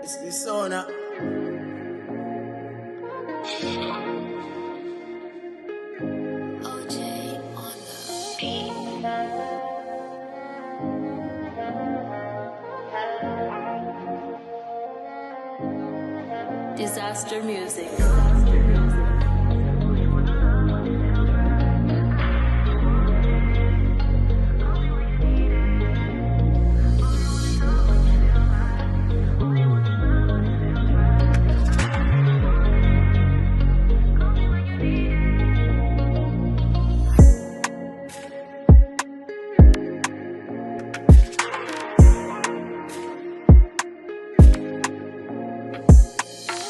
It's the sauna. OJ on the beat. Disaster music.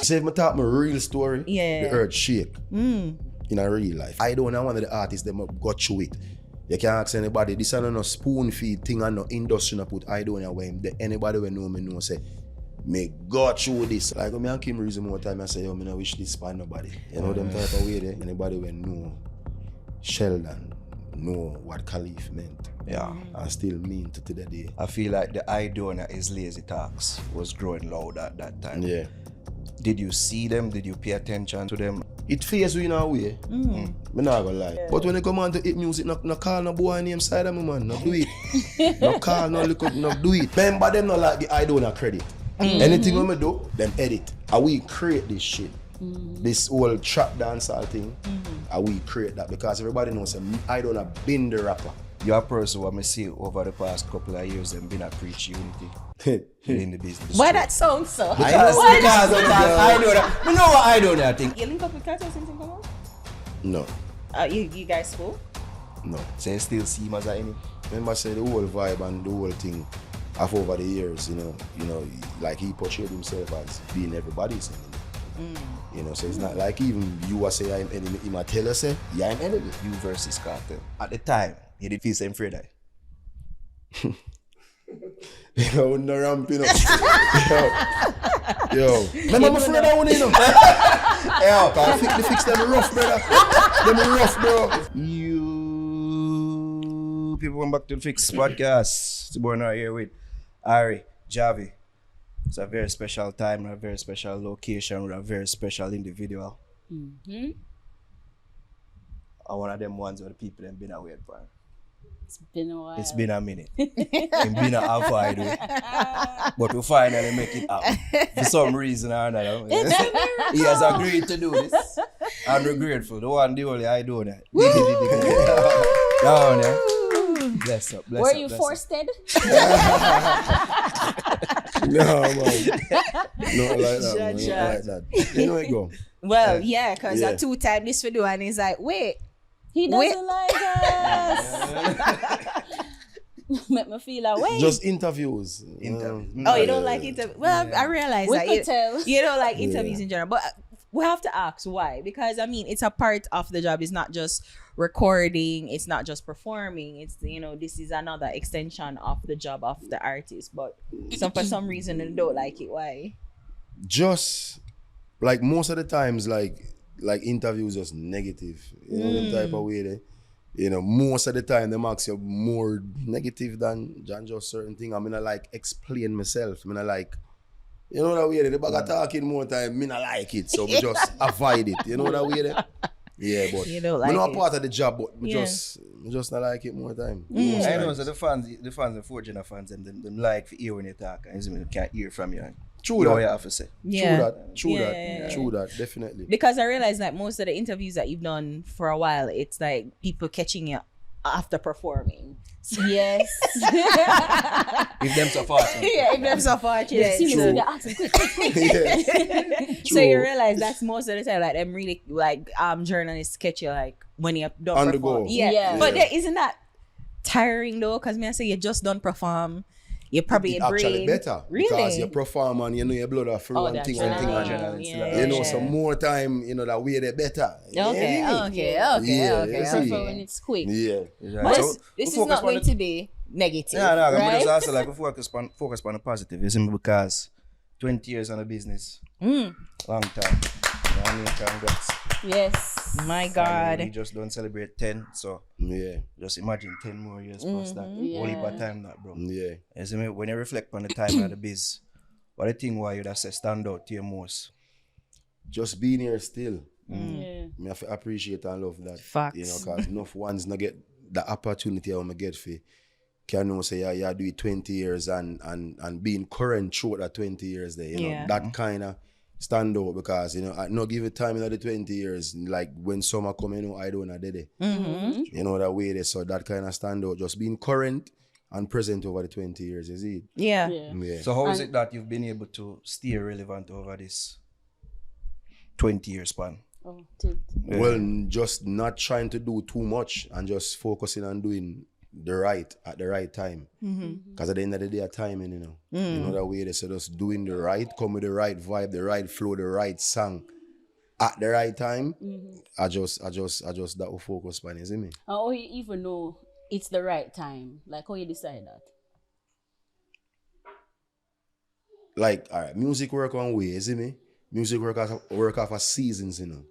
Say if I talk my real story, Yeah. the earth shake in a real life. I don't know one of the artists that got through it. You can't ask anybody, this is not no spoon feed thing and no industry not put Aidonia where him. Anybody will know me know say, me go through this. Like me and Kim reason more time I say, yo, me no wish this for nobody. You know them type of way there. Anybody will know Sheldon, know what Khalif meant. Yeah. And still mean to the day. I feel like the Aidonia is lazy talks was growing loud at that time. Yeah. Did you see them? Did you pay attention to them? It fears you in a way. Me not gonna lie. Yeah. But when they come on to hit music, no call no boy name side of me, man. No do it. No call, no look up, no do it. Remember them not like the Aidonia credit. Anything when me do, them edit. And we create this shit. This whole trap dancehall thing. And we create that because everybody knows that Aidonia been the rapper. You're a person who I see over the past couple of years and been a preach unity in the business. Why that sound so? Because I know that. You know what I do that thing. You link up with Kartel since you come on? No, You guys school? no. So you still see him as a enemy? Remember I say the whole vibe and the whole thing of over the years, you know, like he portrayed himself as being everybody's enemy. You know, so it's not like even you say I'm enemy, he might tell us say, yeah, I'm enemy. You versus Kartel. At the time, you did feel same afraid of. Yo, no ramping up. yo. Remember my friend I want in them. Yo, can't fix them rough, brother. Them rough, bro. You people come back to the Fix podcast. It's born out here with Ari, Javi. It's a very special time, a very special location with a very special individual. And one of them ones where the people have been away for. It's been a while. It's been a minute. It's been a half hour, but we finally make it happen. For some reason or another. He has agreed to do this. I'm grateful. The one, the only I do that. Down there. Bless up, bless Were up. you bless forced? No, man. Not like that, man. Not like that. You know it go. Well, yeah, because Yeah. a 2-time this video and he's like, wait. He doesn't like us. Make me feel like, wait. Just interviews. Oh, you don't like interviews? Well, I realize We that could tell. you don't like interviews in general. But we have to ask why. Because, I mean, it's a part of the job. It's not just recording. It's not just performing. It's, this is another extension of the job of the artist. But for some reason, they don't like it. Why? Just, like, most of the times, like interviews just negative. You know, them type of way there. Most of the time they ask you more negative than just certain thing. I mean, I like explain myself. I mean, I like, you know that way there. The bag of talking more time, me not like it. So we just avoid it. You know that way there? Yeah, but You don't like we're not it. part of the job, but we Yeah. just not like it more time. I know, so the fans, the 4th fans, them like to hear when you talk, and they can't hear from you. True You know that. what you have to say. Yeah. True Yeah, that. yeah. True that, definitely. Because I realize that most of the interviews that you've done for a while, it's like people catching you after performing. Yes. If them so far. Yeah, if them so fortunate. See me, So- see me, ask him, quick. So you realize that's most of the time, like them really like journalists catch you like when you're done On the perform. go. Yeah. Yeah. But isn't that tiring though? Because I say you just done perform, you probably It actually brain. better Really? because you perform and you know your blood are free and that's thing and thing and right. Yeah. you know some more time that way they better. Okay, Yeah. okay. Yeah, I you see. prefer when it's quick. Yeah. But So, this is focus not on going the- to be negative. Yeah, no, right? but just also like we focus on the positive, you see, because 20 years on the business, long time. You know what I mean? Congrats. Yes. My We God. just don't celebrate 10, so Yeah. just imagine 10 more years past that. Yeah. Only by time that, bro. Yeah. You see me? When you reflect on the time of the biz, what the thing why you'd have say stand out to you most? Just being here still. Yeah. Me have to appreciate and love that. Facts. You know, because enough ones not get the opportunity I get for can know say yeah, do it 20 years and being current throughout that 20 years there. You know, Yeah. that kind of stand out because, you know, I no give it time in the 20 years, like when summer come, you know, I don't know did it. You know, that way there. So that kind of stand out, just being current and present over the 20 years, is it? Yeah. Yeah. Yeah. So how is it that you've been able to stay relevant over this 20 year span? Oh, tilt. Well, just not trying to do too much and just focusing on doing the right at the right time. Because at the end of the day, timing, you know. You know that way they say just doing the right, come with the right vibe, the right flow, the right song at the right time. I just that will focus on, you see me? And how you even know it's the right time? Like how you decide that? Like, all right, music work one way, you see me? Music work off of seasons, you know.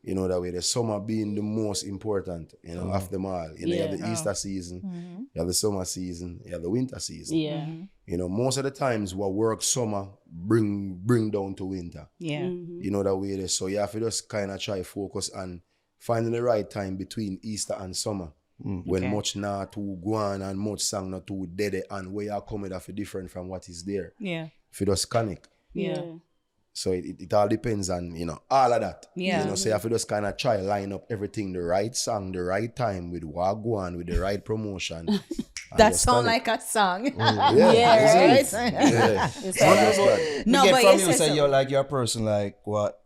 You know that way. The summer being the most important, you know, of them all. You know, you have the Easter season, you have the summer season, you have the winter season. Yeah. You know, most of the times what work summer bring down to winter. Yeah. You know that way. So you have to just kind of try focus on finding the right time between Easter and summer. When much not too go on and much song not too dead and where you come with that different from what is there. Yeah. If you just connect. Yeah. So it all depends on, you know, all of that. Yeah. You know, so you have to just kind of try line up everything, the right song, the right time, with what go on, with the right promotion. and That just sound connect. like a song. Yeah, right? is it? Yeah. It's So like that's that. what No, you get but from you you said say so. you're like your person like what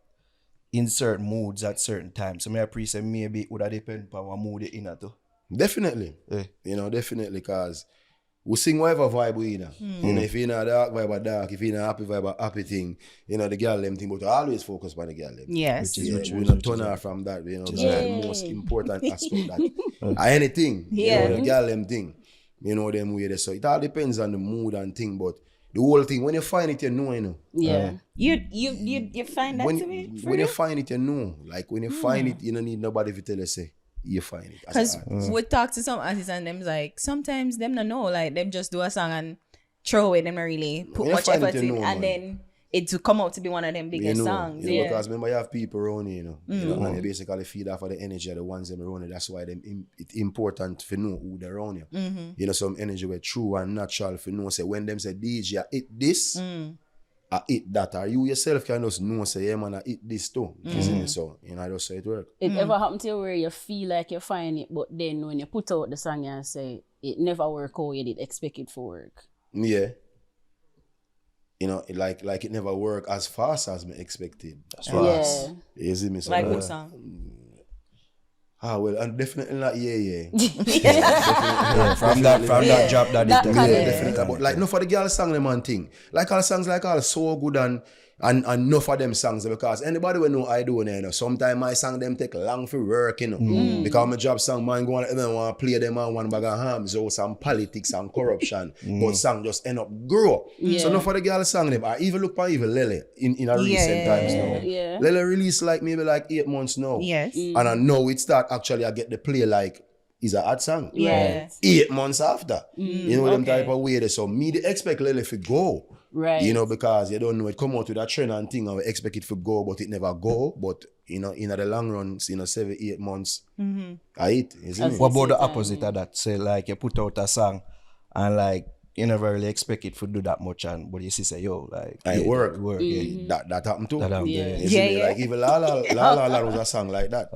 in certain moods at certain times. So me appreciate maybe it would have depend on what mood you're in at too. Definitely. Yeah. You know, definitely, because we sing whatever vibe we in. You know, if you're in a dark vibe, a dark. If you're in a happy vibe, a happy thing. You know, the girl them thing, but we always focus on the girl them. Yes. Yeah, we don't turn her from that. You know, that's the most important aspect that anything. Yeah. You know, the girl them thing. You know, them way there. So it all depends on the mood and thing, but the whole thing, when you find it, you know, you know. Yeah. You find that to me? When you find it, you know. Like when you find it, you don't need nobody to tell you, say, you find it. As Because an artist. we talk to some artists and them's like, sometimes them don't know, like them just do a song and throw it, them not really put When you much find it, effort you in, know, and man. then it to come out to be one of them biggest songs. You know, Yeah. because remember you have people around you, know, you know, and you basically feed off of the energy of the ones them around you. That's why it's important to know who they're around you. You know, some energy were true and natural for know. Say when them say DJ, I eat this, I eat that. Or you yourself can just know, say, yeah man, I eat this too. You see me? So, you know, I just say it work. It ever happened to you where you feel like you find it, but then when you put out the song and say it never work how you did expect it to work? Yeah. You know, like it never worked as fast as me expected. As Yeah. You see me? So, Like what song? Well, and definitely not yeah. From that job that That it kind Yeah, of- definitely. But like, no for the girl song them and thing. Like all songs like all so good and no for them songs because anybody will know Aidonia, you know. Sometimes my song them take long for work, you know. Because my job song man go on and want to play them on one bag of hams or some politics and corruption. But song just end up grow. So no for the girl song them. I even look for even Lele in a recent times now. Yeah. Lele released like maybe like 8 months now. Yes. And I know it start actually I get the play like is a hot song. Yeah. 8 months after. You know them okay. type of way there. So me they expect Lele to go. Right. You know, because you don't know it come out with a trend and thing and we expect it to go, but it never go. But you know, in the long run, you know, 7-8 months, I eat. Isn't it? What about the opposite of that? Say like you put out a song and like you never really expect it to do that much and but you see say yo like I work. it work. Yeah. That happened too. That happened, Yeah. yeah. You see Yeah, me? yeah. Like even La La was a song like that.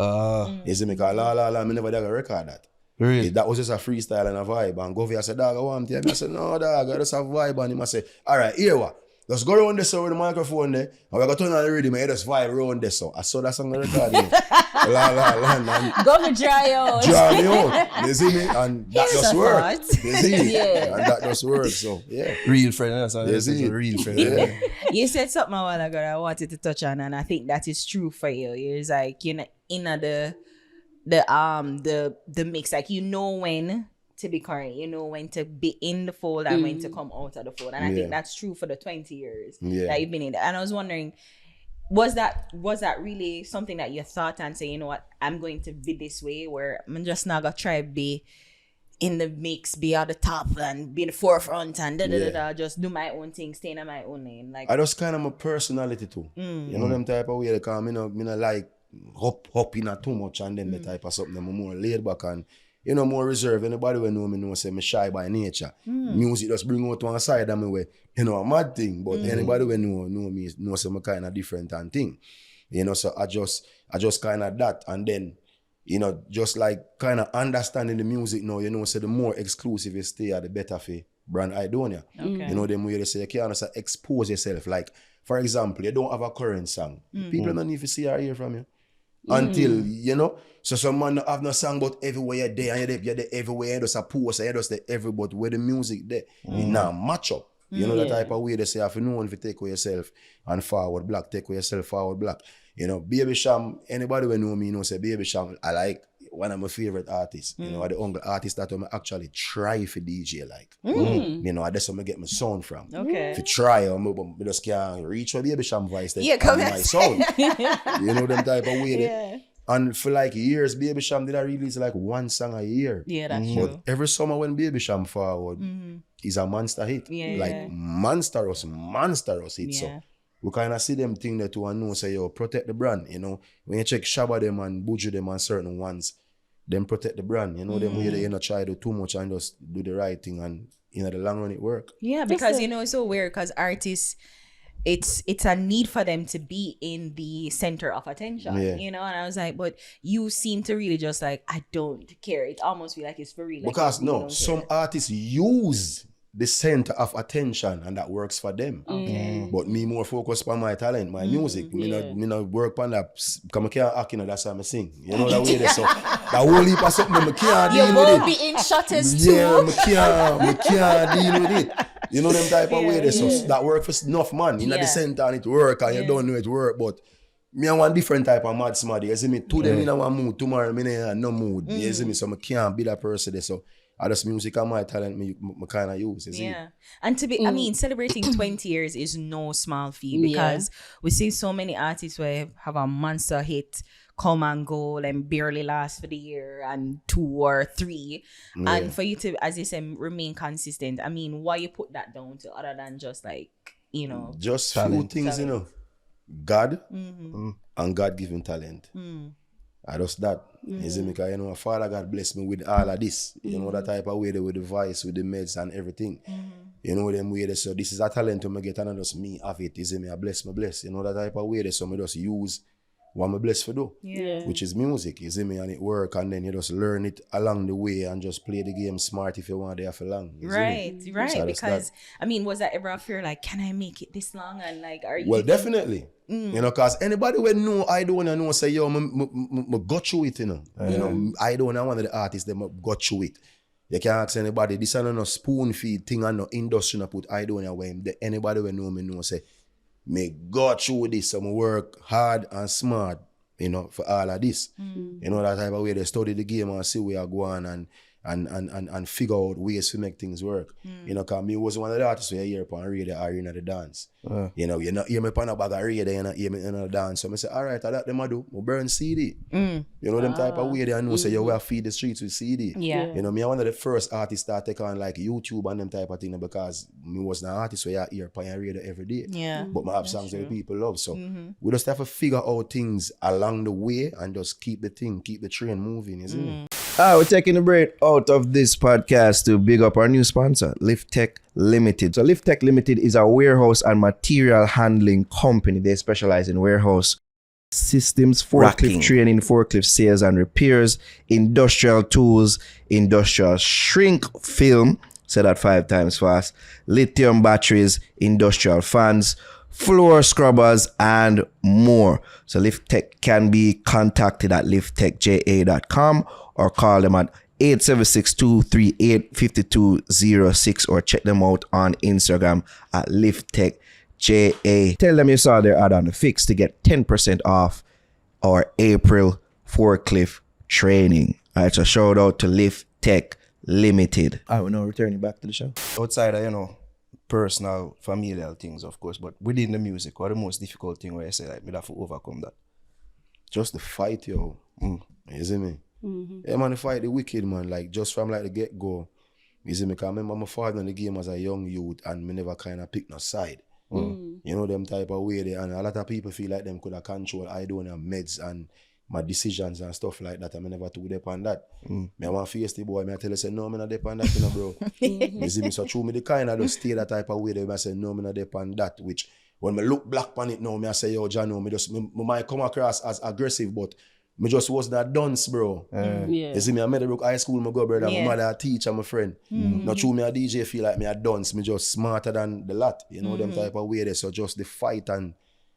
You see me? Because La La, me never did a record that. Really? That was just a freestyle and a vibe. And Govey said, dog, I want to. I said, no, dog, I just have vibe. And him I say, all right, here what? Let's go around this with the microphone there. And we're going to turn on the rhythm and just vibe around this. So I saw that song on the record. And Go to dry out. draw me out. You see me? And that just worked. thought. You see? Yeah. And that just worked. So, yeah. Real friend, that's what Yes, it's it. a real friend. Yeah. You said something a while ago that I wanted to touch on, and I think that is true for you. It's like you know, in the mix, like you know when to be current, you know when to be in the fold and when to come out of the fold, and I Yeah. think that's true for the 20 years Yeah. that you've been in. And I was wondering, was that really something that you thought and say, you know what, I'm going to be this way, where I'm just not gonna try to be in the mix, be at the top and be in the forefront and just do my own thing, stay in my own lane. Like I just kind of my personality too. You know them type of way because me no like hop in too much and then the type of something I'm more laid back and more reserved. Anybody will know me know say me shy by nature. Music just bring out to one side of me way, a mad thing. But anybody will know me know say me kind of different and thing. So I just kind of that and then just like kind of understanding the music now, so the more exclusive you stay, the better for brand Aidonia. Okay. Them way they say you can't just expose yourself. Like, for example, you don't have a current song. People don't need to see or hear from you. Until, so some man don't have no song but everywhere you're there and you're there everywhere, you just a post and you just there everybody where the music there. It now match up. The type of way they say if you know if you take with yourself and forward black, take with yourself forward black. Baby Sham, anybody who know me say Baby Sham, I like one of my favorite artists. The only artist that I actually try for DJ like. That's where I get my sound from. Okay. If you try, I just can't reach for Baby Sham voice. Come my sound. Them type of way. Yeah. And for like years, Baby Sham did I release like one song a year. Yeah, that's But true. every summer when Baby Sham forward, is a monster hit. Monstrous hit. So we kind of see them thing that to know say, protect the brand. When you check Shabba them and Buju them and certain ones, them protect the brand. Them way they try to do too much and just do the right thing and the long run it work. Yeah, because it's so weird because artists, it's a need for them to be in the center of attention. And I was like, but you seem to really just like, I don't care. It almost feel like it's for real. Because like, some artists use the center of attention and that works for them. But me more focused on my talent, my music. Me not work on that because I can't act, that's how I sing. That way there. So that whole heap of something I can't deal with it. You won't be in shutters too. Yeah, I can't deal with it. Them type of way there. So that work for enough man. The center and it work and you don't know it work. But me I want different type of mad smarty. You see me? Today me in one mood, tomorrow me in no mood. You see me? So I can't be that person there. So I just music and my talent me kind of use. And to be, I mean, celebrating 20 years is no small feat because we see so many artists where have a monster hit come and go and barely last for the year and 2 or 3. And for you to, as you said, remain consistent. I mean, why you put that down to other than just like, just few things, God and God given talent. I just that. You see me? Because my Father God bless me with all of this. That type of way with the voice, with the meds and everything. Them way there. So this is a talent to me get and just me have it. You see me? I bless me bless. That type of way there. So me just use what I'm blessed for do. Which is music. You see me? And it work and then you just learn it along the way and just play the game smart if you want there for long. Right. So because I mean, was that ever a fear like, can I make it this long? And like, are you? Well, definitely. Because anybody will know Aidonia know say, I got through it, Aidonia one of the artists that got through it. You can't ask anybody, this is no spoon feed thing and no industry put Aidonia where anybody will know me know say, me go through this, so I work hard and smart, for all of this. That type of way they study the game and see where I go on and figure out ways to make things work. Because me was one of the artists where I hear upon radio arena the dance. You not hear me upon a bag of radio, you not hear me in a dance. So I say, all right, I that them I do. I burn CD. Them type of way they know say you will feed the streets with CD. Me I one of the first artists that take on like YouTube and them type of thing because me was an artist where I hear upon radio every day. But I have songs that people love. So we just have to figure out things along the way and just keep the train moving, isn't it? We're taking a break out of this podcast to big up our new sponsor, Lift Tech Limited. So Lift Tech Limited is a warehouse and material handling company. They specialize in warehouse systems, forklift training, forklift sales and repairs, industrial tools, industrial shrink film, say that 5 times fast, lithium batteries, industrial fans, floor scrubbers, and more. So Lift Tech can be contacted at lifttechja.com or call them at 876-238-5206 or check them out on Instagram at lifttechja. Tell them you saw their ad on the Fix to get 10% off our April forklift training. All right, so shout out to Lift Tech Limited. I will now returning back to the show. Outside of, personal, familial things, of course, but within the music, what the most difficult thing where I say, like, me have to overcome that? Just the fight, yo. You see me? Yeah, man, fight the wicked, man. Like, just from like the get-go. You see me, because I remember my father in the game as a young youth and me never kind of pick no side. You know, them type of way there. And a lot of people feel like them could have control Aidonia meds and my decisions and stuff like that. I never too depend on that. Me I want to face the boy, me I tell you, say, no, me not depend on that, you know, bro. You see me, so true me the kind of just stay that type of way there. I say, no, me not depend on that, which when me look black on it now, me I say, yo, Jano, me might come across as aggressive, but me just wasn't that dunce, bro. Yeah. You see me, I Meadowbrook High School, my go brother, my mother a teacher, my friend. Not true me a DJ feel like me a dunce, me just smarter than the lot. You know, them type of way there. So just the fight and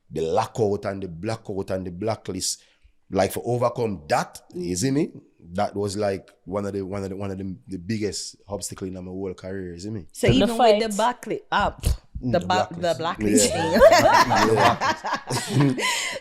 the lockout and the blackout and the blacklist, like for overcome that, you see me? That was like one of the biggest obstacle in my whole career, you see me? So The even with fight. the blacklist, the blacklisting,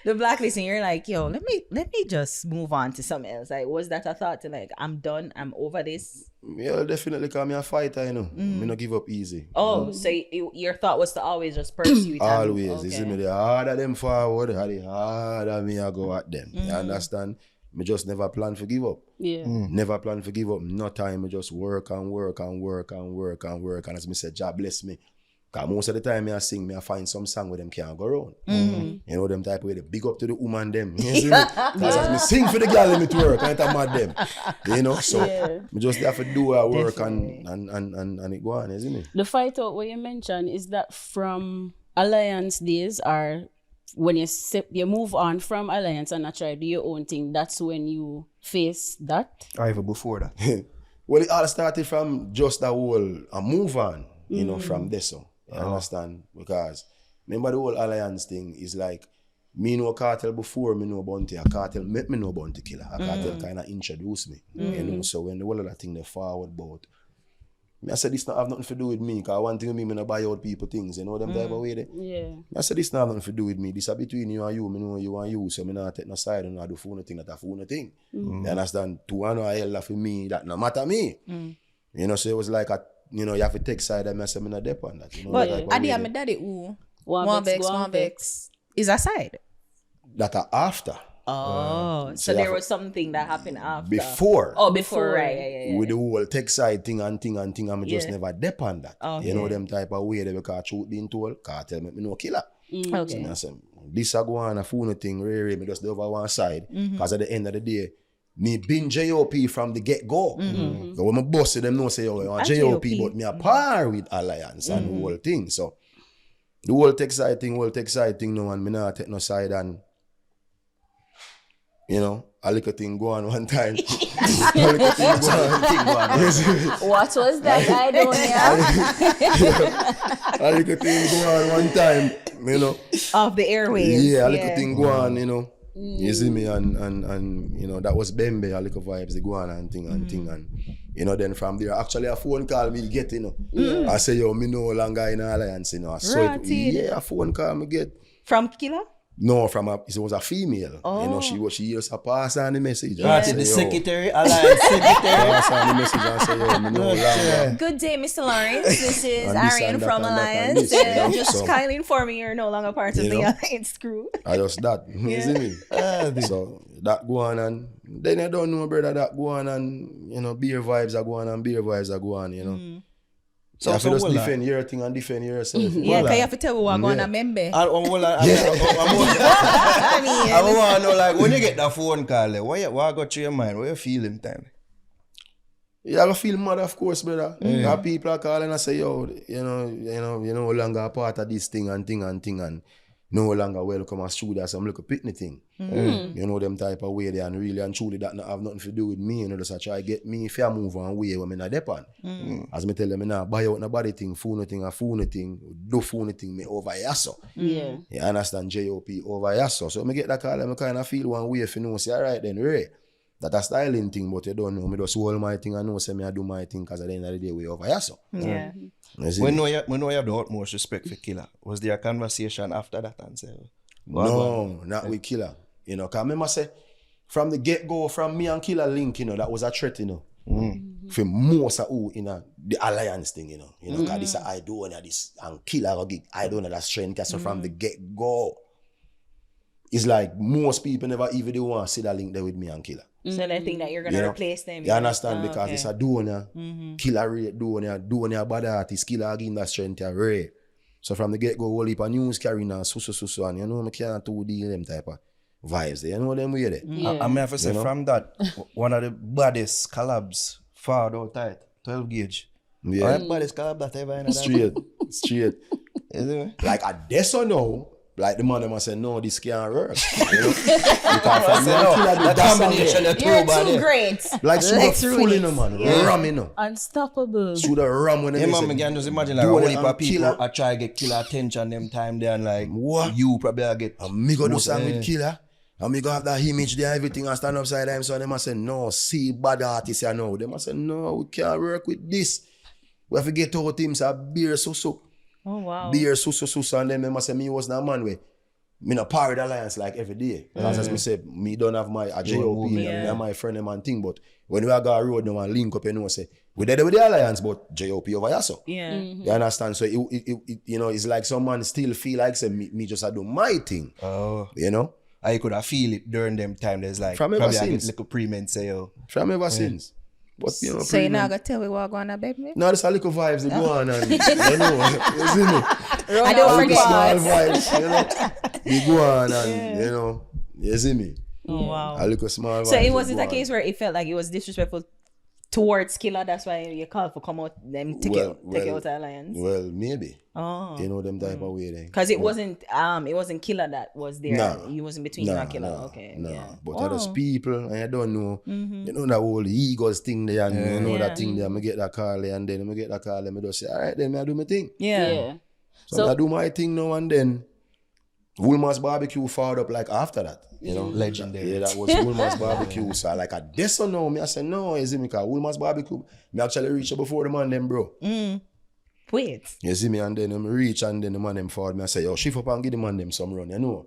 the blacklisting, you're like, yo, let me just move on to something else. Like, was that a thought to like, I'm done, I'm over this? Yeah, definitely, because I'm a fighter, you know. Me not give up easy. Oh, so your thought was to always just pursue it. Always. You see me, the harder them forward, the harder me I go at them. You understand? Me just never plan to give up. Yeah. Never plan to give up. No time. Me just work and work and work and work and work. And as me said, God bless me. Because most of the time me I sing, me I find some song where them can't go around. You know, them type of way, they big up to the woman them. You see me? Because as me sing for the girl, let me to work. I ain't mad them. You know? So, me just have to do our work and it go on, you see me? The fight out what you mentioned, is that from Alliance days, or when you move on from Alliance and try to do your own thing, that's when you face that? Or even before that. Well, it all started from just that whole move on, you know, from this. So, you understand? Because remember the whole Alliance thing is like, me know Kartel before me know Bounty. A Kartel make me know Bounty Killer. A Kartel kind of introduced me. You know, so when the whole of that thing they forward about, I said this not have nothing to do with me, because one thing with me, I buy out people things, you know them type of way there. Yeah. I said this not have nothing to do with me. This is between you and you, me know you and you, so me not take no side and I do phone thing that a phone thing. You understand? To one or hell for me, that no matter me. You know, so it was like you know, you have to take side and I said me not depend on that. You know, But that type of Adi way and there. my daddy, ooh, One vex, one vex is a side. That are after. Oh, so there was something that happened after. Before. Oh, before, right? Yeah. With the whole tech side thing, I'm just Yeah. never depend that. Okay. You know them type of way they because truth being told, Kartel make me no killer. Okay. So I say, this a go on a phone thing, really, me just do over one side. Because at the end of the day, me been JOP from the get-go. So when my boss say them know say, oh, I'm JOP, JOP. but me a par with Alliance and the whole thing. So the whole tech side thing no, and me not take no side, and you know, a little thing go on one time. A little thing go on. What was that? Aidonia? A little thing go on one time, you know. Of the airways. Yeah, a little thing go on, you know. You see me, and you know, that was Bembe, a little vibes, they go on and thing, and you know, then from there, actually a phone call me get, you know. I say, yo, me no longer in Alliance, you know. So a phone call me get. From Killer? No, it was a female. You know, she used to pass on the message. and Right, say, the yo, secretary, Alliance secretary. pass on the message and say, yo, me no longer. Good day, Mr. Lawrence. This is And this Arian and that from and that and Alliance. this, you know, Just so- kindly informing you're no longer part of You the know? Alliance crew. I just that. You see me? So that go on, and then you don't know, brother, that go on, and you know, beer vibes are going on, you know. So you have to just defend your thing and defend yourself. Yeah, because you have to tell me what I'm going to remember. I want to know, like, when you get that phone call, like, what got through your mind? What you feeling time? You have to feel mad, of course, brother. People are calling and say, yo, you no longer a part of this thing and no longer welcome as true that some little pitney thing. You know, them type of way there, and really and truly that not have nothing to do with me. You know, just I try get me if I move on way when I not depend. As me tell them, I not buy out nobody thing, phone thing, do phone thing, me over here so. Yeah. You understand? JOP over here so. So I get that call and I kind of feel one way if you know, say, all right then, Ray. That a styling thing, but you don't know. Me just hold my thing and know say me I do my thing because at the end of the day we over here so. Yeah. You see We me? know you have the utmost respect for Killer. Was there a conversation after that and say, No, not with Killer. You know, because I remember say, from the get-go, from me and Killer link, you know, that was a threat, you know. For most of who, you know, the Alliance thing, you know. Because this is Aidonia, this, and Killer will give Aidonia that strength. So from the get-go, it's like most people never even they want to see that link there with me and Killer. So they think that you're gonna You know, replace them. You understand? Oh, Because okay. it's a donor, killer rate donor bad artist, killer give that strength to rare. So from the get-go, whole heap of news carrying and so, and you know, I can't do them type of vibes there. You know them way there. I may have to say, You know? from that, one of the baddest collabs, far out tight, 12 gauge. Yeah. Alright, baddest collab that ever in Straight. Is it? Like at this or no, like the man them say, no, this can't work. You know? Because from No, them killer the the combination of two You're body. too great. like should have Let's ruin full it. in them, man. Yeah. Ram in them. Unstoppable. Should have ram when Yeah, they man, say, I can just imagine like a do whole it heap and of people killer. I try to get killer attention them time there and like, What? you probably get. And me go do most- song with killer. And me go have that image there, everything and stand upside them. So they must say, no, see bad artists here now. They must say, no, we can't work with this. We have to get out teams a beer so. Oh wow. Beer so. And then they must say, me was not man way. Me no party alliance like every day. As me say, me don't have my a JOP, me have my friend them and thing. But when we are go road now and link up, you know, say, we there with the alliance, but JOP over here so. Yeah. You understand? So it you know, it's like someone still feel like say me just a do my thing. Oh, You know? I could have feel it during them time. There's like, From ever probably I get since. little pre-men say, yo. From ever since. But you know, So you pretty now much- gonna tell me what going on, baby? no, there's a little vibes they go on and you know, you see me? I don't A little small forget. vibes, you know. They go on and you know, you see me? Oh wow. A little small vibes. So it they wasn't go a on. case where it felt like it was disrespectful towards Killer. That's why you called for come out them take it out the alliance. Well, maybe. Oh, You know them type of way then. because it wasn't Killer that was there. Nah. It wasn't between you and Killer. Okay, Nah. yeah. But others people, and I don't know, you know that whole egos thing there, and you know Yeah. that thing there, I get that call there, and then I get that call, and I just say, all right, then I do my thing. Yeah. So I do my thing now and then. Woolman's barbecue followed up like after that, you know. Legendary. Yeah, that was Woolman's barbecue. So like at this or no, me I said no, is it me? Cause Woolman's barbecue, me actually reach before the man them, bro. Wait. You see me, and then I reach, and then the man them forward me. I say, yo, shift up and give the man them some run, you know.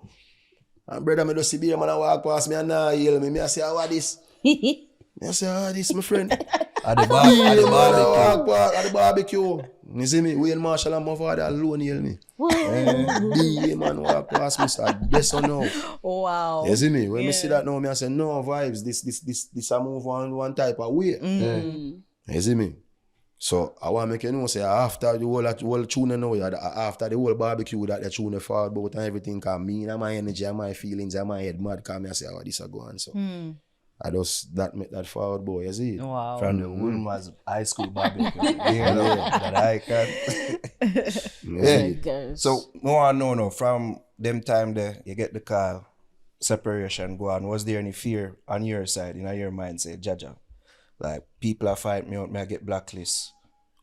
And brother, me just see the man a walk past me and nah yell me. Me I say, what this? Me I say, this my friend. At the bar, Yeah, at the man, barbecue. I walk past at the barbecue. You see me, Wayne Marshall and my father alone yell me. The man walk past me, so this or no. Wow. You see me? When me see that now, me I say, no vibes, this a move on one type of way. You see me? So I want to make you know, say after the whole tune now, after the whole barbecue that the tune fall about and everything, cause me and my energy and my feelings and my head mad, cause me I say, oh, this a go on. So I just that make that forward boy, you see it? Wow. From the Woolman's high school barbecue. That I can. You see Yeah. it? Guys. So, I want to know now, from them time there, you get the call, separation go on. Was there any fear on your side, in your mind, say, Jaja, like, people are fight me out, me I get blacklist,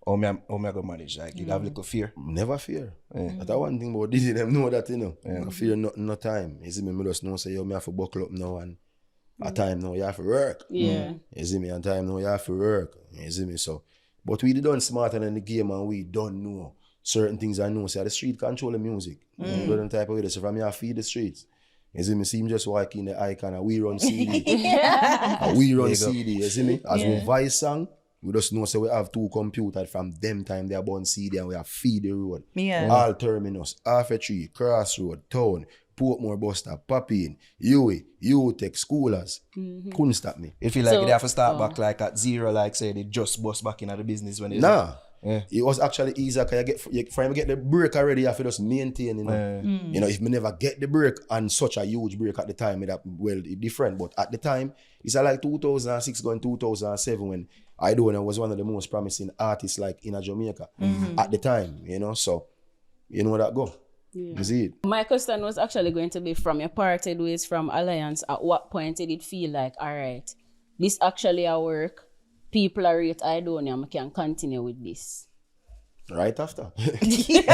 or me I go manage, like, you have little fear. Never fear. That's one thing about Dizzy, them know that, you know. I fear no time. You see me, me just know, say, yo, me have to buckle up now and a time now, you have to work. Yeah. You see me, and time now, you have to work. You see me, so. But we done smarter than the game and we don't know certain things I know. Say, the street control the music. You know them type of way. So from here, I feed the streets. You see me, see him just walk in the icon and we run CD. And we run CD, you see me? As we voice song, we just know, so we have two computers from them time they are born CD and we have feed the road. Yeah. All terminus, half a tree, crossroad, town, Portmore bus stop, Papine, UWE, UTech, schoolers. Couldn't stop me. It feel like So, they have to start back like at zero, like say they just bust back into the business when they Nah. Yeah. It was actually easier because for him to get the break already, you have to just maintain, you know. You know, if me never get the break and such a huge break at the time, it different. But at the time, it's like 2006 going 2007 when Aidonia was one of the most promising artists like in Jamaica at the time, you know. So, you know that go. You see it? My question was actually going to be from your parted ways from Alliance. At what point did it feel like, all right, this actually a work, people are rate Aidonia, I can continue with this? Right after. It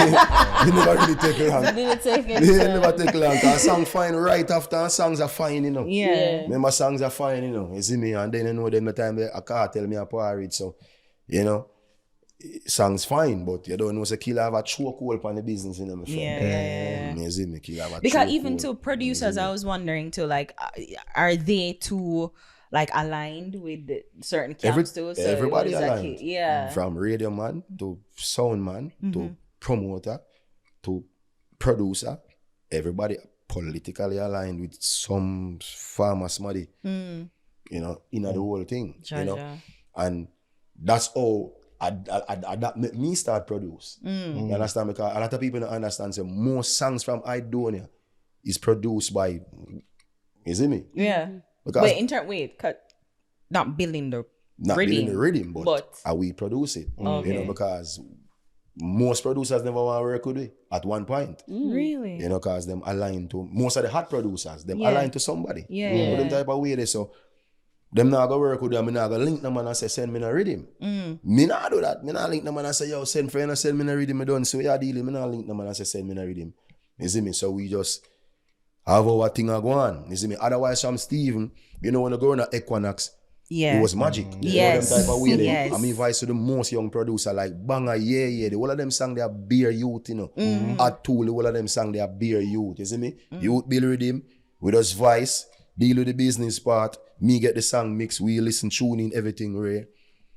never really take long. Did it take It it? never take long. Because songs fine right after and songs are fine, you know. Yeah. Remember, songs are fine, you know. You see me, and then you know them the time they Kartel me a parade, so you know, songs fine, but you don't know say Killer have a choke hole on the business, you know, my friend. Yeah. You see me, Killer have a Because choke even hole. to producers, I was wondering too, like, are they too like aligned with the certain camps too? So everybody it was like, aligned. yeah. From radio man to sound man to promoter to producer, everybody politically aligned with some farmer smarty. you know, in the whole thing, you know. Jaja. And that's how that make me start produce. You understand? Because a lot of people don't understand, so most songs from Aidonia is produced by, you see me? Yeah. Because But in not building the not rhythm. building the rhythm, but but- how we produce it. You Okay. know, because most producers never want to work with it at one point. Really? You know, because them align to, most of the hot producers, them Yeah. align to somebody. Yeah. You know, them type of way they, so them not go work with them, me not go link them and I say, send me a rhythm. Me not do that. Me not link them and I say, yo, send friend and send me a rhythm, me done. So yeah, dealing, me not link them and I say, send me a rhythm. You see me? So we just have our thing go on. You see me? Otherwise, from Steven, you know, when I go on Equinox, Yeah. it was magic. Yes. You know, them type of way they, Yes. I mean, vice to the most young producer like Banga, yeah. The whole of them song they are beer youth, you know. At Tool, the whole of them song they are beer youth. You see me? Youth build rhythm, with us vice, deal with the business part, me get the song mix, we listen, tune in, everything rare.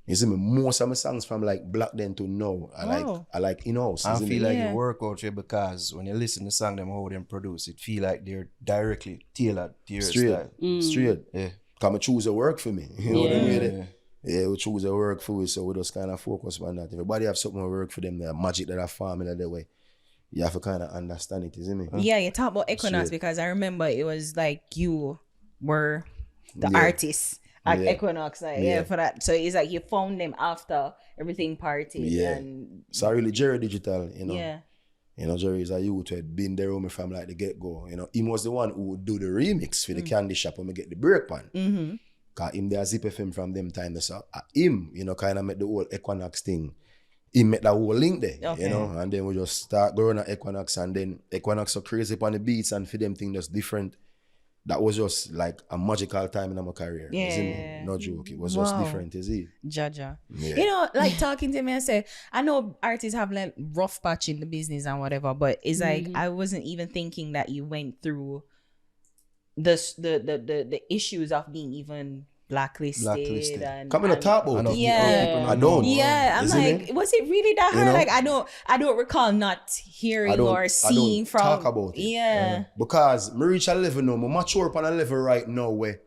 You see me? Most of my songs from like Black then to now, I like in-house. I you see feel me? like it work out here because when you listen to song them how them produce, it feel like they're directly tailored to your style. Straight. Yeah. Come and choose a work for me. You know what I mean? Yeah, we choose a work for us, so we just kind of focus on that. Everybody have something to work for them, the magic that I farm in that way. You have to kind of understand it, isn't it? Yeah, you talk about Equinox Straight. because I remember it was like you were the Yeah. artist at Yeah. Equinox. Like, Yeah. for that. So it's like you found them after everything party. Yeah. And So really, Jerry Digital, you know. yeah. You know, Jerry is a youth who had been there with me from like the get-go. You know, he was the one who would do the remix for the candy shop when we get the break pan. Cause him there Zip FM from them time. So him, you know, kind of make the whole Equinox thing. He make that whole link there, Okay. you know, and then we just start going at Equinox, and then Equinox so crazy upon the beats, and for them thing just different. That was just like a magical time in my career. You see me? Yeah. No joke. It was just Wow. different, you see? Jaja. Yeah. You know, like talking to me, I say, I know artists have like rough patch in the business and whatever, but it's like I wasn't even thinking that you went through the issues of being even blacklisted. And Come in and- to talk about it. Yeah. I don't. Yeah, I'm Isn't like, it? was it really that hard? know? Like, I don't recall not hearing or seeing from. talk about it. Yeah. Because me reach a level now, me mature upon a level right now where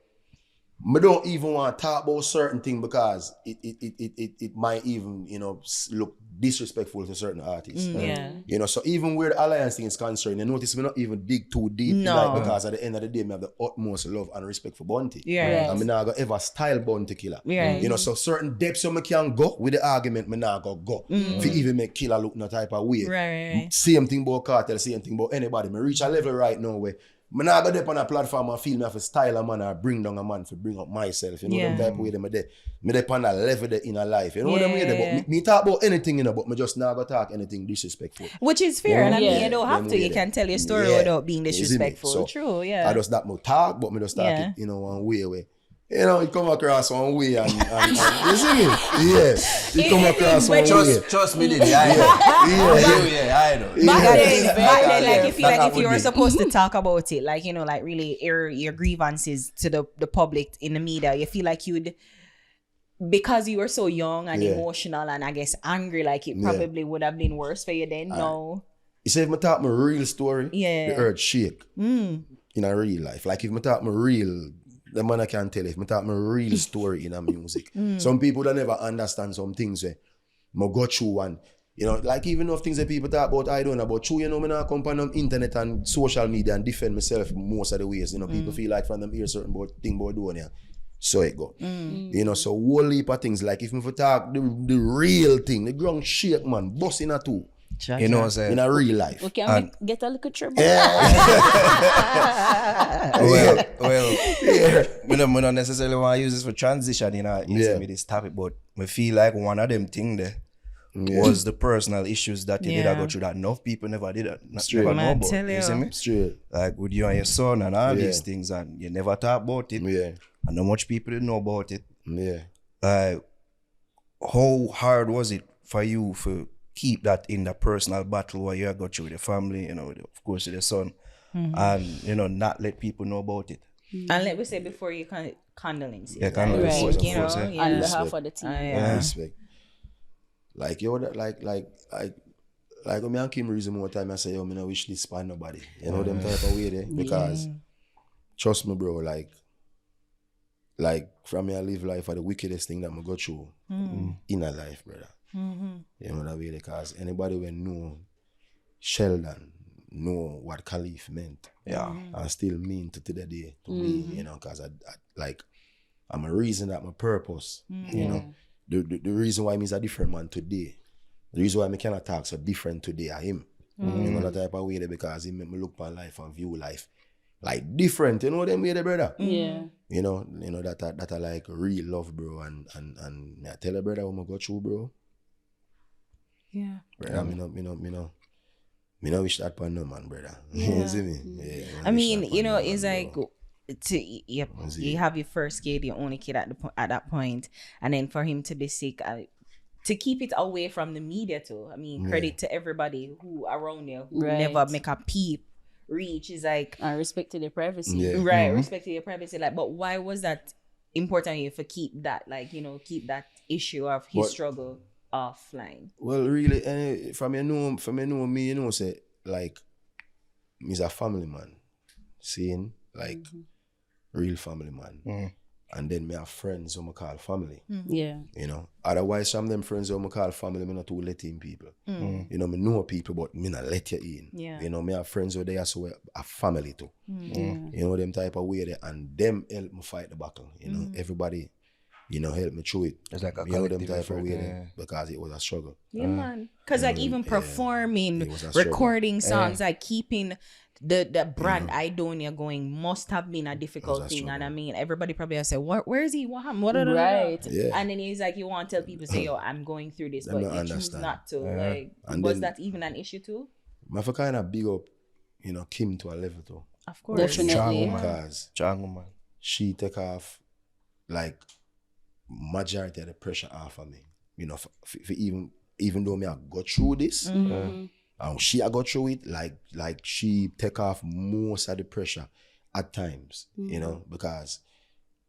me don't even want to talk about certain thing because it might even, you know, look disrespectful to certain artists. Yeah. You know, so even where the alliance thing is concerned, you notice me not even dig too deep. No. Like, because at the end of the day, me have the utmost love and respect for Bounty. Yeah. And me not gonna ever style Bounty Killer. Yeah. You know, so certain depths so me can go with the argument, me not go. For even make Killer look no type of way. Right. Same thing about Cartel, same thing about anybody. Me reach a level right now where me not go there on a platform and feel me have to style a man or bring down a man for bring up myself. You know them type of way them there. Me there on a level there in a life. You know what I mean? Yeah. But me talk about anything, you know, but me just not go talk anything disrespectful. Which is fair. And I mean, Yeah. you don't have Them to. way You can tell your story Yeah. without being You see me? disrespectful. So, True, yeah. I just that more talk, but me just talk Yeah. it, you know, one way where. You know, it come across one way and you see me? Yeah. It come across one way. Trust me, Diddy, I know. Yeah, I know. Back Yeah. then, like you feel That like if you were would be- supposed to talk about it, like, you know, like really air your grievances to the public in the media, you feel like you'd, because you were so young and Yeah. emotional and I guess angry, like it Yeah. probably would have been worse for you then. No. You say if I talk my real story, Yeah. the earth shake in a real life. Like if I talk my real, the man I can tell if I talk my real story in a music. Some people don't ever understand some things where I go through and, you know, like even if things that people talk about, I don't know about true, you know, I not come on internet and social media and defend myself most of the ways. You know, people feel like from them hear certain thing about doing it. So it go. You know, so whole heap of things like if I talk the real thing, the ground shake man, bust in a two. You know what I'm saying? In a real life. We can get a little trouble. We don't necessarily want to use this for transition, you know, using me this topic, but we feel like one of them thing there was the personal issues that you did Yeah. go through that enough people never did it. Straight. Never know Man, about. tell You see you. me? Straight. Like with you and your son and all Yeah. these things, and you never talk about it. Yeah. And not much people didn't know about it. Yeah. Like, how hard was it for you to keep that in the personal battle where you got through with your family, you know, of course with your son, and you know, not let people know about it? And let me say before you condolences. Yeah, condolences, Like, of you course, know, yeah. On yeah. behalf of the team. Yeah. Respect. Like yo, that like when me and Kim reason more time I say yo, me no wish this for nobody. You know them type of way there because trust me, bro. Like like from me I live life are the wickedest thing that I go through in a life, brother. You know that way, because anybody will know Sheldon know what Khalif meant. Yeah. And still mean to the day to me, you know, because I like I'm a reason that my purpose, you know. The reason why me is a different man today. The reason why me cannot talk so different today are him. You know that type of way there, because he make me look upon life and view life like different, you know them way there, brother. Yeah. You know that I like real love, bro, and me I tell a brother what I go through, bro. Yeah. Brother, me no wish that upon no man, brother. You see me? Yeah, I mean, wish that you upon know, no it's man, like bro. you have your first kid, your only kid at that point, and then for him to be sick, to keep it away from the media too. I mean, credit to everybody who around you who Right. never make a peep reach. Is like I respected their privacy. Yeah. right, respecting your privacy. Like, but why was that important to you for keep that, like, you know, keep that issue of his What- struggle offline? Well, really, from you know me, you know, say like me's a family man, seeing like real family man, and then me have friends who I call family. Yeah. You know, otherwise some of them friends who I call family, me not too let in people. You know, me know people, but me not let you in. Yeah. You know, me have friends who they are so a family too. Yeah. You know, them type of way there, and them help me fight the battle. You know, everybody, you know, help me through it. It's like a you know, them collective type effort, of way yeah. there, because it was a struggle. Yeah, man. Because like even performing, It was a struggle. recording songs, like keeping the brand Aidonia going must have been a difficult a thing. And struggle. I mean, everybody probably has said, where is he? What happened? Right. Yeah. And then he's like, you want to tell people, say, yo, I'm going through this, Them but not you choose understand. not to. Like, And was then- that even an issue too? I for kind of big up, you know, Kim to a level too. Of course. Definitely. Strong woman. Because Strong woman. she take off like majority of the pressure off of me. You know, for even though me I go through this, and she I go through it, like she take off most of the pressure at times. You know, because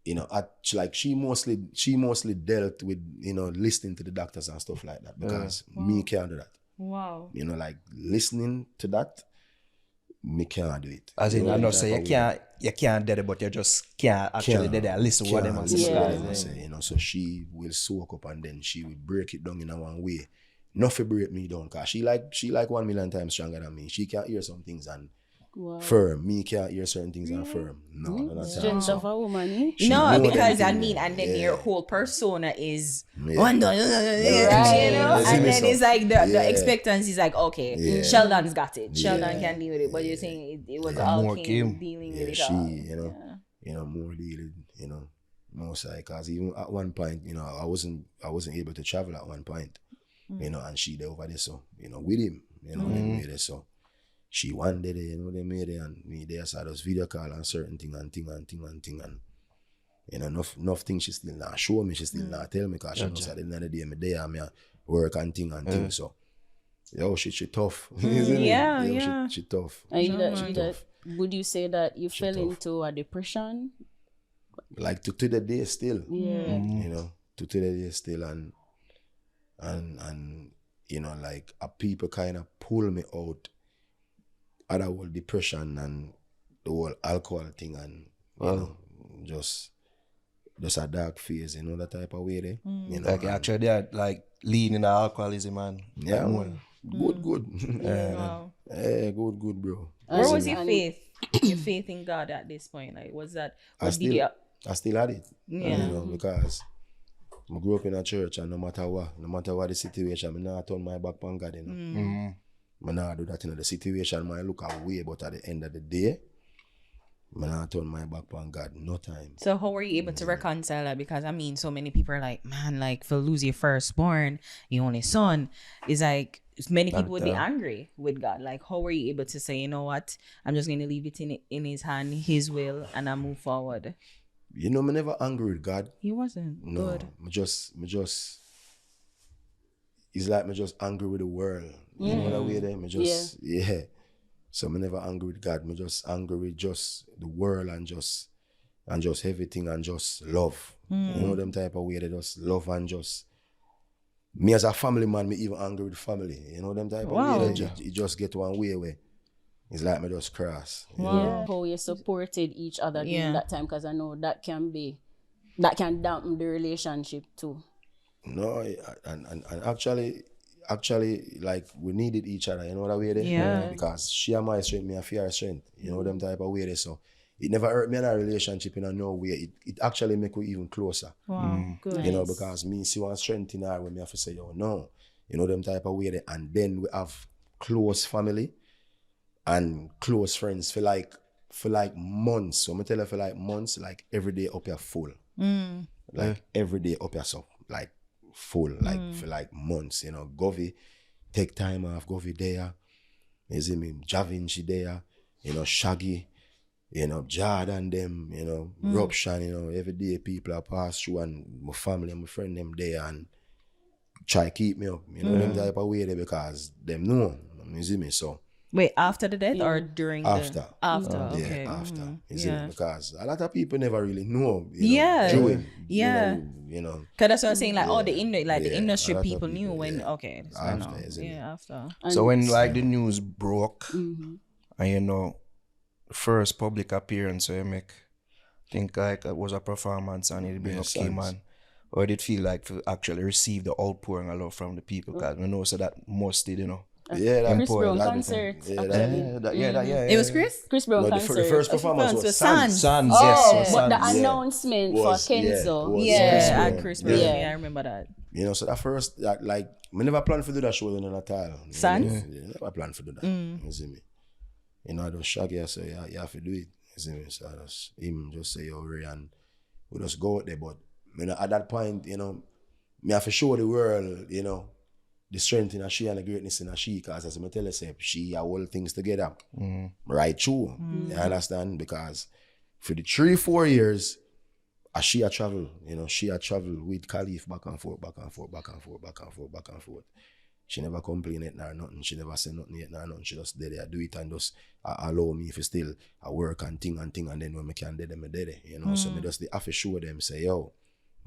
you know, she mostly dealt with, you know, listening to the doctors and stuff like that, because me can't do that. Wow. You know, like listening to that, me can't do it. As in, You know, I them know, type say of you can't do it, but you just can't actually do that. Listen what them can't and listen Yeah. what them and say, you know. So she will soak up and then she will break it down in a one way. Not for break me down, cause she like 1 million times stronger than me. She can't hear some things and Wow. firm. Me can't hear certain things and firm. No, no, not Strength of a woman, eh? She No, know because them I things, mean, and then yeah. your whole persona is Yeah. wonder, you know, You see and me, then so? it's like the Yeah. expectancy is like, okay, Yeah. Sheldon's got it. Sheldon Yeah. can deal with it, but you're saying it was Yeah, all more Kim Kim. dealing with Yeah, it she, all. you know, more dealing, you know, more side. Cause even at one point, you know, I wasn't able to travel at one point, you know, and she there over there, so you know, with him, you know, them way there, so she one day there, you know, them way there, and me there, so I just video call and certain thing and you know, enough things she still not show me, she still not tell me, cause she knows at the end of the day, me there, me a work and thing, so. Yo, she tough. Yeah, Yo, yeah. She tough. And She tough. would you say that you fell tough. into a depression? Like to the day still. Yeah. You know, to the day still, and you know, like people kind of pull me out of the whole depression and the whole alcohol thing, and you know, just a dark phase, you know, that type of way there. You know, Like and- actually they're like leaning alcoholism and yeah, like, man. Good. Wow. Yeah, good, bro. Where was And- your faith? Your faith in God at this point? Like, was that? I What did you? still had it. Yeah. You know, because I grew up in a church, and no matter what the situation, I not turn my back on God, you know. I not do that, you know. The situation might look away, but at the end of the day, I not turn my back on God. No time. So how were you able to reconcile that? Because I mean, so many people are like, man, like for lose your firstborn, your only son, is like many people would be angry with God. Like, how were you able to say, you know what, I'm just going to leave it in His hand, His will, and I move forward? You know, I never angry with God. He wasn't No, good. me just. It's like me just angry with the world. You know that way there? Me just yeah. So me never angry with God. Me just angry with just the world and just everything and just love. You know them type of way they just love and just. Me as a family man, me even angry with family. You know them type of way. It just get one way where it's like me just cross. You know? Yeah. How you supported each other Yeah. during that time, because I know that can be that can dampen the relationship too. No, and actually, like, we needed each other, you know what I mean? Yeah. Because she and my strength, me and fear strength, you know, them type of way there. So it never hurt me in a relationship in a no way. It actually make we even closer. Wow. Good. You know, because me see one strength in her when me have to say, yo, no. You know, them type of way there. And then we have close family and close friends for like months. So I tell you for like months, like every day up here full. Like every day up here so like full, like for like months, you know. Govy take time off, Govy there. You see me, Javin she there, you know, Shaggy, you know, Jordan them, you know, Ruption, you know, every day people are pass through and my family and my friend them there and try keep me up, you know, them type of way there because them know, you see me, so. Wait, after the death or during After. After, Yeah, okay. after. You see, Yeah. because a lot of people never really know. Yeah. Doing, Yeah. You know. Because that's what I'm saying, like, the the Yeah, industry a lot of people knew people, when, yeah. okay. So After, no. isn't it? Yeah, after. So when like the news broke, and you know, first public appearance I make, think like it was a performance and it being up Kim and or did it feel like to actually receive the outpouring of love from the people? Because we know so that most did, you know. Yeah, that Chris Brown that- concert. Yeah, actually. yeah. It was Chris? Chris Brown No, the concert. first performance was Sans. Sans. Sons, Oh, yes. but the Sons. announcement Was- for yeah, Kenzo. was Yeah, Chris at Brown. Chris Brown. Yeah. Yeah, I remember that. You know, so that first, that like, we never planned to do that show in at all. Sans? Yeah, never planned to do that. You see me? You know, I just Shaggy, I say, yeah, you have to do it. You see me? So I just, him just say, yo, Ray, and we just go out there. But you know, at that point, you know, me have to show the world, you know, the strength in a she and the greatness in a she, because as I tell you, say, she hold things together. Right true. You understand? Because for the 3-4 years, as she a travel, you know, she a travel with Khalif back and forth. She never complain it nor nothing. She never say nothing yet nor nothing. She just did it, do it and just allow me if still work and thing, and then when me can do them, I did it. You know, so me just have to show them, say, yo,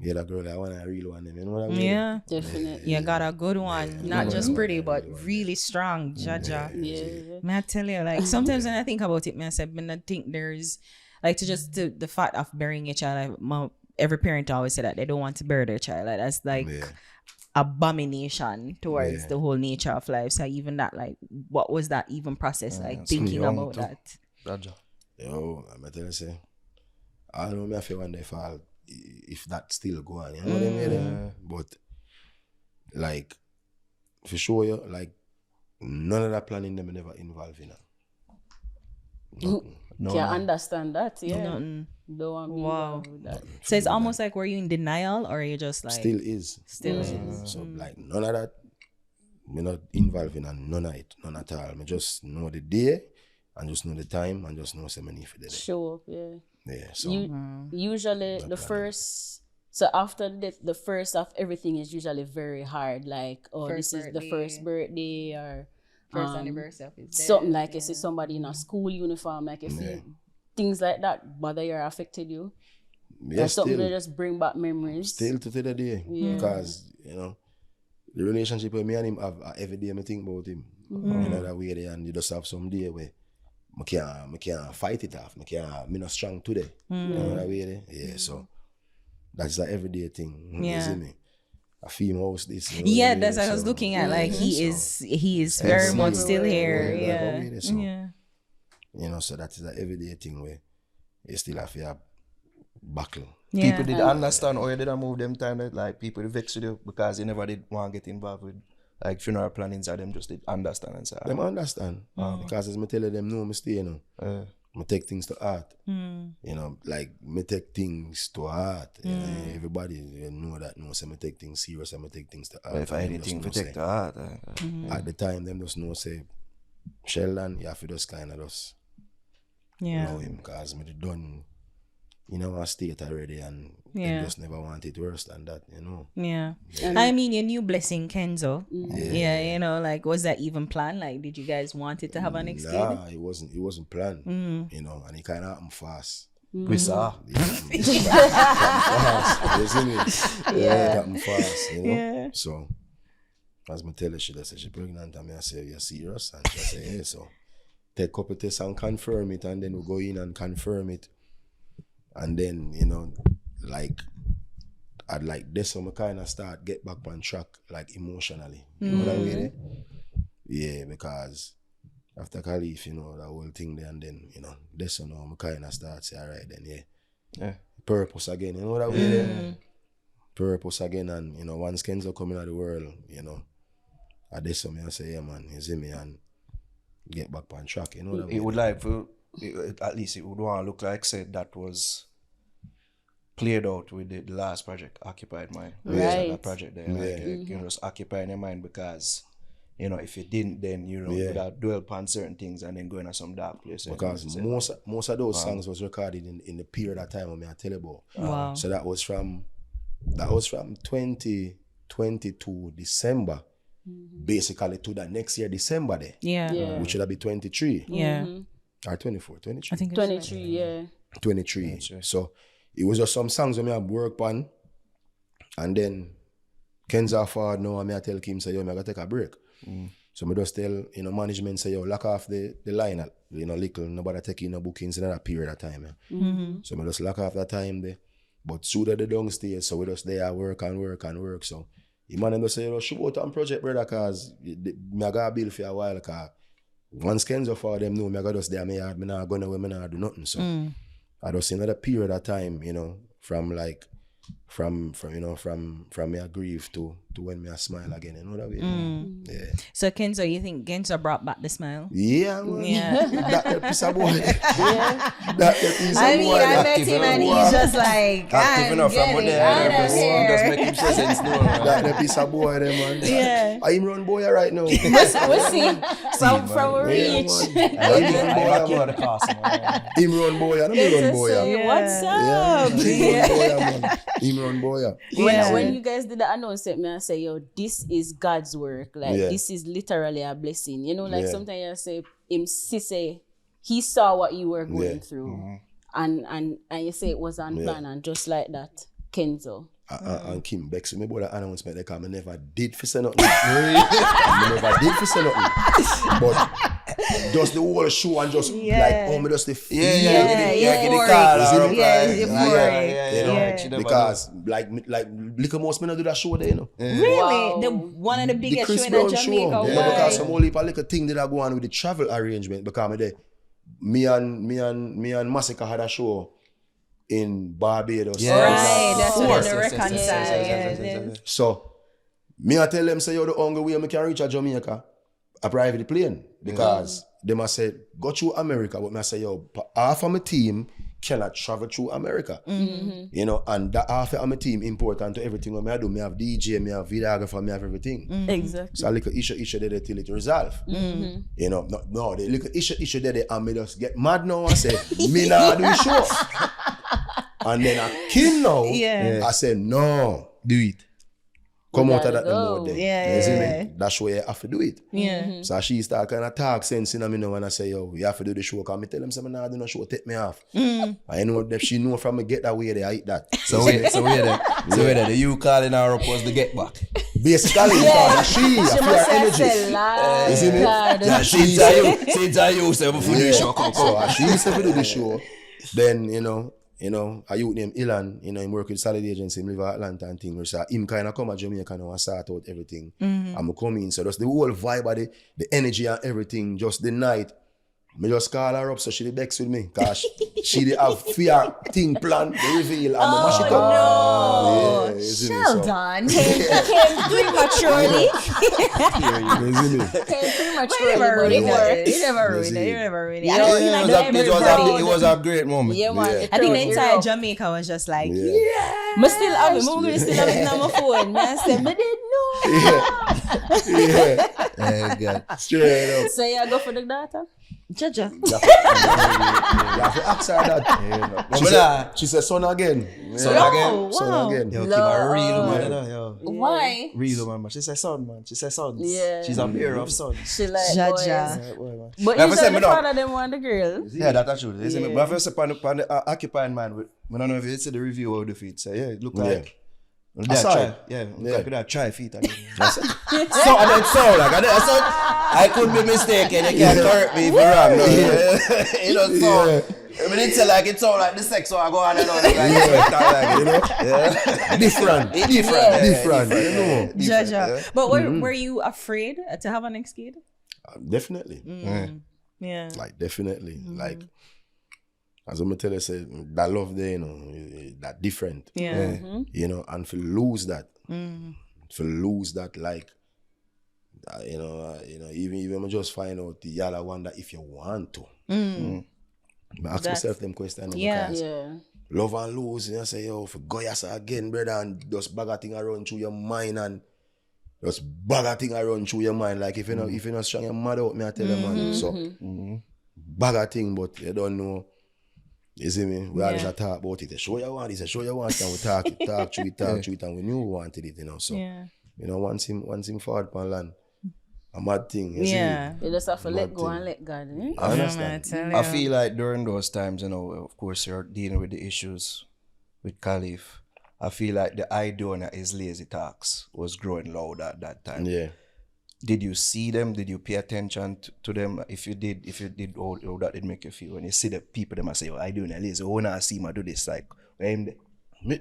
yeah, that girl, I really want them. You know what I mean? Yeah. Definitely. You got a good one. Not just pretty, but really strong. Jaja. Yeah. May I tell you, like, sometimes when I think about it, I think there's, like, the fact of burying a child, like, every parent always say that they don't want to bury their child. Like, that's like abomination towards the whole nature of life. So even that, like, what was that even process, like, thinking young about too. that? Raja. Yo, I'm going to say, I don't know if I wonder if that still go on, you know what I mean? But, like, for sure, you, like, none of that planning them never involved in it. No, Can't understand that, yeah. Nothing. Don't want me Wow. involved with that. So it's almost like, were you in denial, or are you just like Still is. Still is. So, like, none of that, me not involved in none of it, none at all. Me just know the day, and just know the time, and just know so many for the day. Show up, yeah. Yeah, so. Usually the first, so after the first of everything is usually very hard. Like, oh, First this is the birthday. first birthday or first anniversary of his death? something like you see somebody in a school uniform, like if you things like that bother you or affected you. Yeah, Or something still. to just bring back memories. Still to the day. Because, you know, the relationship with me and him have every day I think about him. You know that way there, and you just have some day where I can't fight it off. Me not strong today. You know that way there? Yeah, so that's an everyday thing. You Yeah. see me? A female house this. You know Yeah, what I that's mean? what I was So, looking at. Like, so- he is very much still here. Yeah, Yeah. that way, so- Yeah. You know, so that is an everyday thing where you still have to buckle. Yeah. People did understand or you didn't move them time that like people vex with you because they never did want to get involved with like funeral plannings or them just did understand and say, Them understand. Because as me tell them, no, me stay, you know. I take things to heart. You know, like me take things to heart. You know, everybody you know that knows I take things serious, I take things to heart. if I And them anything just to know take say- to heart. At the time, them just know say, Sheldon, you have to just kind of just Yeah. know him because me done, you know, a state already and Yeah. they just never want it worse than that, you know. Yeah. I mean, your new blessing, Kenzo. Yeah, you know, like, was that even planned? Like, did you guys want it to have a next kid? Nah, it wasn't planned, you know, and it kind of happened fast. We saw. Fast, you see me? Yeah, it happened fast, you know. Yeah. So, as me tell her, she just said she pregnant, and I say, you're serious? And she say, yeah, so take a couple tests and confirm it, and then we go in and confirm it. And then, you know, like I'd like this, so I kind of start get back on track, like emotionally. You know that way there? Yeah, because after Khalif, you know, that whole thing there, and then, you know, this, so now I kind of start say, all right, then, yeah. Purpose again, you know that way there? Purpose again, and, you know, once Kenzo come into the world, you know, I this, so I say, yeah, man, you see me, and get back on track, you know that way. It would like, at least it would want to look like, said that was played out with the last project, Occupied Mind. Right. That project there, like, you know, just occupying your mind because, you know, if you didn't, then, you know, you would have dwell upon certain things and then go into some dark place. Because most of those songs was recorded in the period of time when I tell you about. Wow. So that was from 2022 December, basically to the next year December there. Yeah. Which should have been 23. Yeah. Or 24, 23. I think it's 23, yeah. 23. So it was just some songs that I work on, and then Kenza forward now, and I tell Kim, say, yo, I gotta take a break. So I just tell, you know, management say, yo, lock off the line, you know, little, nobody taking no bookings in that period of time. So I just lock off that time there. But sooner the downstairs, so we just there work. So the man just say, yo, shoot out on project, brother, cause I got a bill for a while, cause once Kenza for them know, I got just there, me not going away, me not do nothing. So I just another period of time, you know, from me a grief to when me a smile again, you know that way. Yeah. So Kenzo, you think Kenzo brought back the smile? Yeah, man. Yeah. That piece of boy. That piece of I mean, boy. I met him and he's just like, active enough from getting there. out of Just here. make him presence known. That piece of boy there, man. Yeah. I'm run boy right now. We'll see. From a reach. Him run boy, and I'm run boy. Say, what's up? Him run boy. When you guys did the announcement, I say, yo, this is God's work. Like, this is literally a blessing. You know, like sometimes I say, say, he saw what you were going through. And you say it was unplanned, and just like that, Kenzo. And Kim Bex with me about the announcement there, because I never did for say nothing. I never did for say nothing. But just the whole show and just like, me just the feel. Because like little most men do that show there, you know. Really? Wow. One of the biggest Chris show in Brown Jamaica. show. Yeah, because some whole heap of little thing that I go on with the travel arrangement, because me and Masicka had a show in Barbados. Right, that's what they reconcile. So, me I tell them, say, yo, the only way I can reach a Jamaica, a private plane. Because they must say, go through America. But I say, yo, half of my team cannot travel through America. You know, and that half of my team important to everything I do. Me have DJ, me have videographer, me have everything. Exactly. So a little issue there till it resolve. You know, no, the little issue there, and me just get mad now and say, me not do show. And then I Kim now, I said, no, do it. Come out of that mode there. You see me? That's why you have to do it. So she start kind of talk sense in me now, and I say, yo, you have to do the show. Because I tell them, I'm not doing no show, take me off. I know if she know from me get that way, they eat that. So wait there. You calling her up was the get back. Basically, because she must feel have energy. said lie. You see me? Yeah, since you say before the show come. So she used to do the show. Then, you know, a youth named Ilan, you know, him work with Solid Agency, him live in Atlanta and thing. So him kind of come to Jamaica now and sort out everything. I'm come in. So just the whole vibe of the energy and everything, just the night. Me just call her up so she vex with me. Because she did have fear thing planned, the reveal, and the mash it up. No. Yeah, you see me? Sheldon came prematurely. You see me? You never ruined it. I don't think like It was a great moment. Yeah, man. I think the entire Jamaica was just like, I still have it. I'm going to still have it on my phone. Man, I said, I didn't know. Yeah. Straight up. So you go for the data? Jaja. You have to ask her that. She said, son again. Son again. Yo, keep a real man. Yo. Why? Real man. She said son, man. She said sons. Yeah. She's a bearer of sons. She like Jaja. boys. But you said the father them want the girl. Yeah, that's true. But if you say on the Occupying Mind, I don't know if you see the review of the feet. Say, it look like. Try feet again. So and then so like I could be mistaken. You can't correct me if I'm wrong. No. I mean, it's like it's all like the sex, so I go on and on. Like, You know? Different. Different. You know? Jaja. But were you afraid to have an next kid? Definitely. Yeah. Like, definitely. Like, as I'm tell you, say, that love there, you know, that different. Yeah. You know, and to lose that. To lose that, like, you know, even I just find out the y'all wonder if you want to. But ask myself them questions. Because love and lose, you know, say, yo, for go yes again, brother, and just bag a thing around through your mind and just bag a thing around through your mind. Like if you're not strong, you're mad out, me I tell you, man. So bag a thing, but you don't know. You see me? We always talk about it. Show you want this, show you want, and we talk through it, and we knew we wanted it, you know. So you know, once him forward upon land, a mad thing. You see me? You just have to let go and let God. Eh? I understand. I feel like during those times, you know, of course, you're dealing with the issues with Caliph. I feel like the Aidonia is lazy talks was growing loud at that time. Yeah. Did you see them? Did you pay attention to them? If you did, how that did make you feel when you see the people them and say, "Oh, Aidonia lazy. Oh, now I see him do this." Like, when Me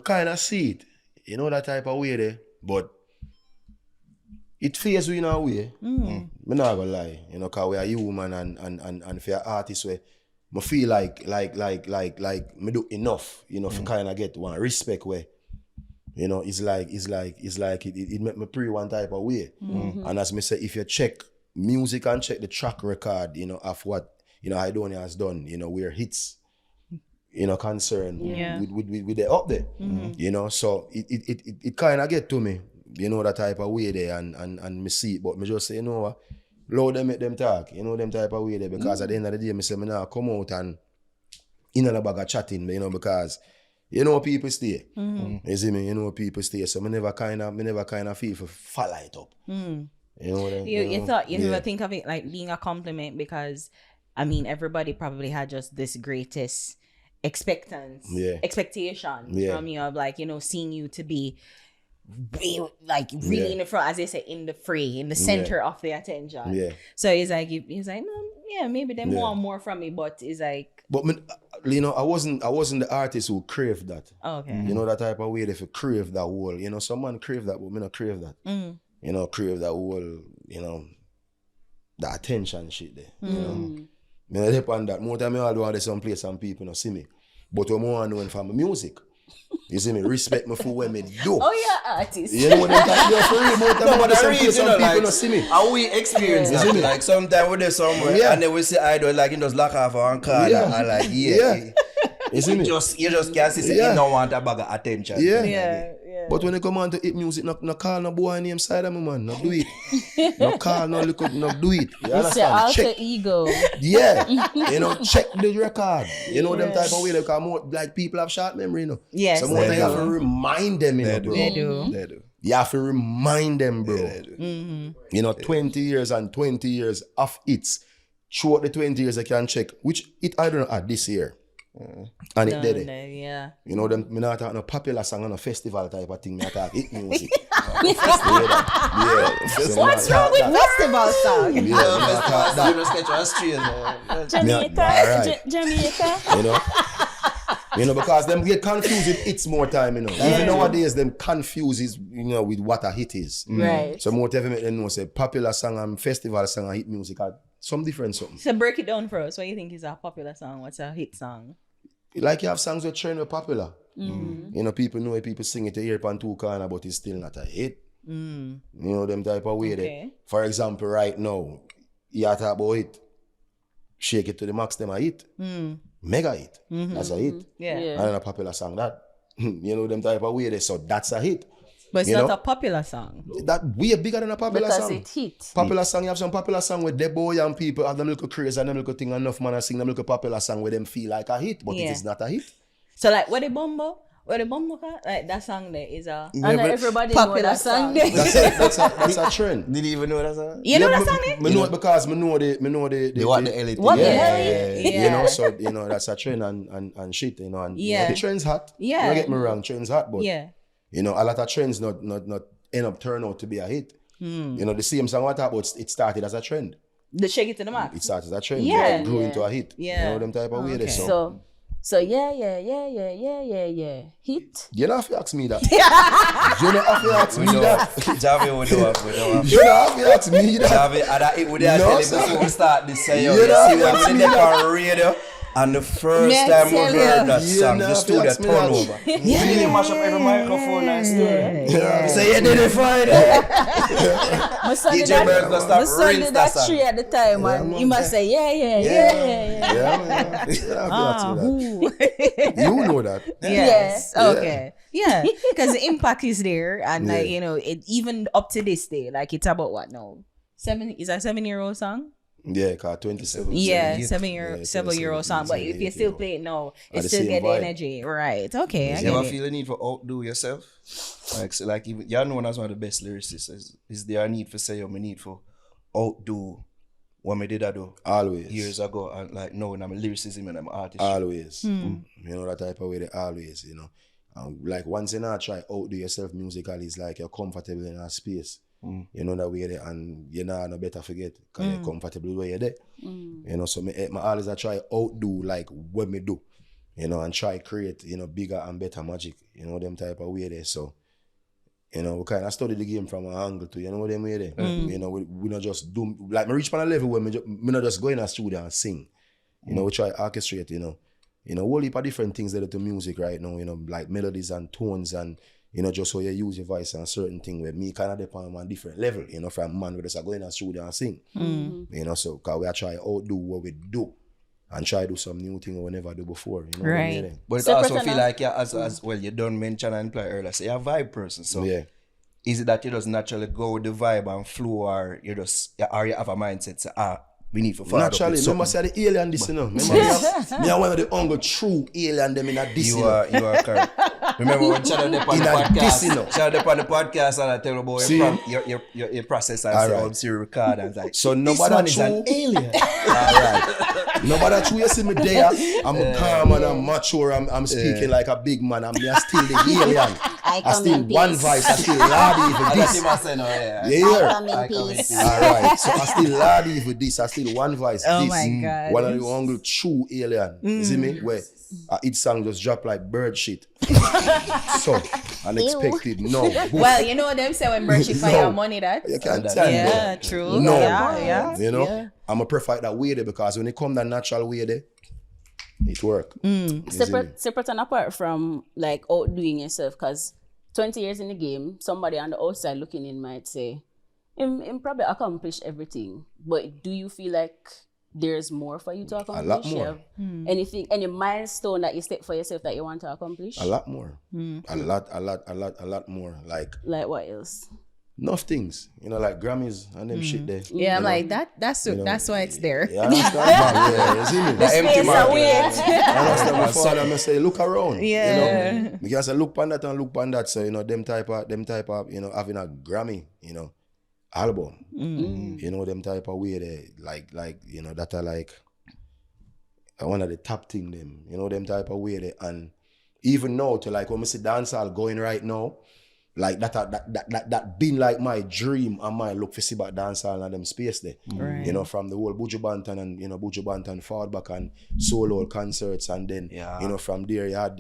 kind of see it. You know that type of way there, but it feels we in a way. Me not gonna lie, you know, cause we are human and for your artists, we feel like me do enough, you know, for kind of get one respect where, you know, it's like it make me pray one type of way. And as me say, if you check music and check the track record, you know, of what, you know, Aidonia has done, you know, where hits, you know, concern with the up there, you know, so it kind of get to me. You know, that type of way there and me see it, but me just say, you know what, loud them make them talk, you know, them type of way there, because at the end of the day, me say, me now come out and in a bag of chatting, you know, because you know people stay. You see me, you know people stay, so me never kind of feel for fall it up. You know what I mean? You thought, you never think of it like being a compliment, because, I mean, everybody probably had just this greatest expectation from you of, like, you know, seeing you to be really in the front, as they say, in the fray, in the center of the attention. So he's like, no, maybe they want more from me, but it's like. But me, you know, I wasn't the artist who craved that. Okay. You know, that type of way, if you crave that whole, you know, someone crave that, but me not crave that. You know, crave that whole, you know, the attention shit there. You know, me not depend that. More time I do all this some place, some people not see me, but I'm more knowing from my music. You see me, respect me for what me do. Oh yeah, artist. You know what I'm talking about? For real, more time I do some place, some people not see me. How we experience that? Like sometimes we're there somewhere and then we see Idol like he just lock off our car and like you see me? You just can't see say he don't want a bag of attention. Yeah. But when they come on to hit music, no call no boy name side of me, man. No do it. No call, no look up, no do it. You It's your understand? alter Check. ego. Yeah. You know, check the record. You know, them type of way. Because more, like, people have short memory, you know. Yes. So more time you have to remind them, you know, bro. They do. They do. You have to remind them, bro. You know, 20 years and 20 years of hits. Throughout the 20 years, I can check which hit I don't know this year. And it did it. Yeah. You know, them, me not talking a popular song on a festival type of thing. Me talk hit music. What's wrong with festival song? Jamaica. You know, because them get confused with hits more time, you know. Even nowadays, them confuses, you know, with what a hit is. Right. So more time make them know, say, popular song and festival song and hit music are some different something. So break it down for us. What do you think is a popular song? What's a hit song? Like you have songs that trend with popular. You know, people know it, people sing it here on two corner, but it's still not a hit. You know, them type of way there. For example, right now, you talk about it. Shake It to the Max, them a hit. Mega hit. That's a hit. Yeah. And a popular song that. You know, them type of way there. So that's a hit. But it's You not know? a popular song. That way bigger than a popular Because song. it hit. Popular song, you have some popular song where the boy and people have them little craze and them little thing, enough man and sing them little popular song where them feel like a hit, but it is not a hit. So like Where the Bumbo like that song there is a And everybody know popular that song. That's a trend. Did you even know that song? You know that song there? Me know it because me know the What the hell it What the is. hell? You know, so you know that's a trend and shit, you know, and you know, the trend's hot. Yeah. Don't get me wrong, trend's hot, but Yeah. you know, a lot of trends not end up turn out to be a hit. You know, the same song what I talk about, it started as a trend. The shake it to the max. It started as a trend. Yeah. It grew into a hit. Yeah. You know them type of way there. So So yeah. Hit. you don't have to ask me that. You don't have to ask me that. Javi would do it. You don't have to ask me that. Javi, and it would have No, tell him sir. before we start this say, yo, You you don't see have what to we ask did me on radio, and the first Me time we tell heard you. that You song, don't the have to studio ask me turn that. over. You really mash up every microphone and studio. Yeah. Say you did it Friday. My son did DJ Bird gonna that. My start son real did that song. 3 at the time, and he must say yeah. Yeah, man. You don't have to ask me that. You know that. Yes. Yeah. Okay. Yeah. Because the impact is there, and like it even up to this day, like it's about what now? 7 is that 7-year-old song? Yeah, cause 27. Yeah, 7 7-year-old song. But if you still play it now, it the still same get the vibe. energy, right? Okay, I You get ever it. feel the need for outdo yourself? Like even, you're known as one of the best lyricists. Is there a need for say, me need for outdo what me did I do Always. years ago, and like knowing I'm a lyricism and I'm an artist. Always. You know that type of way they always, you know. Like once you not try outdo yourself musically, it's like you're comfortable in a space. You know that way there, and you know no better forget because you're comfortable where you're there. You know, so me always I try outdo like what me do, you know, and try create, you know, bigger and better magic, you know, them type of way there. So, you know, we kind of study the game from an angle too, you know, them way there. You know, we not just do, like me reach on a level where me not just go in a studio and sing. You know, we try orchestrate, you know, whole heap of different things that are to music right now, you know, like melodies and tones and, you know, just how you use your voice and certain thing where me kind of depend on a different level, you know, from man where just go in a studio and sing. You know, so because we are try outdo what we do and try do some new thing we never do before, you know. Right. What I mean? But it Separate also and feel all. like as well, you don't mention and imply earlier, so you're a vibe person. So Yeah. is it that you just naturally go with the vibe and flow, or you just or you have a mindset say, we need to follow Naturally, remember say the alien this, you know. Remember me are one of the only true alien them in a this, you You know. are correct. Remember when Shadow Dep on the In a diss, you know. podcast? Shadow Dep on the podcast and I tell you about See? your process and All say, right. I'm serious record and it's like, So this nobody one is true an alien. Alright. Nobody true you see me there. I'm calm and I'm mature. I'm speaking like a big man. I'm still the alien. I I come still in one peace. voice. I still lardy for And that's this. him I say no, yeah. You hear? Come in I come in peace. peace. Alright. So I still lardy for this. I still one voice. Oh this. my God. One of the only true alien. You see me? Where each song just drop like bird shit. So unexpected. No. Well, you know them say when mercy for No. your money that. You can't tell me. Yeah, true. No. Yeah. You know? Yeah. I'm a prefer that way there because when it come that natural way there, it work. You see me? Separate and apart from like outdoing yourself, because 20 years in the game, somebody on the outside looking in might say, him probably accomplished everything. But do you feel like there's more for you to accomplish? lot more. You have anything, any milestone that you set for yourself that you want to accomplish? A lot more. A lot more. Like Like what else? enough things. You know, like Grammys and them shit there. Yeah, I'm You know? like that's why it's there. Yeah, I understand, man. Yeah, you see me? The empty Space market. away. I understand my father, I say, look around. Yeah. You know? Because I look on that and look on that. So, you know, them type of, you know, having a Grammy, you know, album. You know, them type of way they like, you know, that are like one of the top thing them, you know, them type of way they, and even now to like when we see dancehall going right now, like that been like my dream and my look for see about dancehall and them space there. Right. You know, from the whole Buju Banton and you know Buju Banton forward back and solo concerts, and then you know from there you had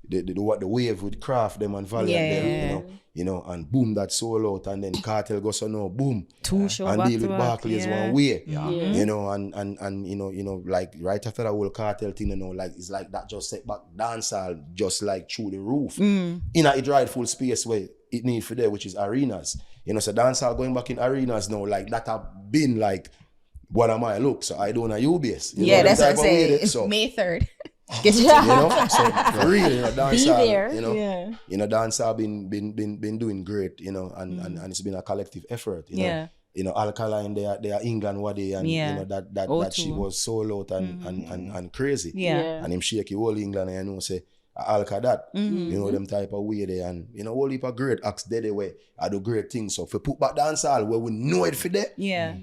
the wave with Craft them and Valiant them, you know, and boom that solo out, and then Kartel goes so no boom. Two show And back deal to with back, Barclays yeah. one way. You know, and you know, like right after that whole Kartel thing, you know, like it's like that just set back dancehall just like through the roof. In a rightful space where it need for there, which is arenas. You know, so dancehall going back in arenas now, like that have been like one of my looks. So I don't know UBS. You Yeah, know, that's them what I'm type of way saying. there. So, May 3rd. you know, so for real, you know, dancehall, there. you know, Yeah. you know, dancehall been doing great, you know, and it's been a collective effort, you know. Yeah. You know, Alkaline, they are England what they, and you know that she was solo out and crazy. Yeah. And him shake the whole England and you know say Alka that. You know, them type of way there, and you know, whole heap of great acts there they way I do great things. So if we put back dancehall where we know it for there, Yeah.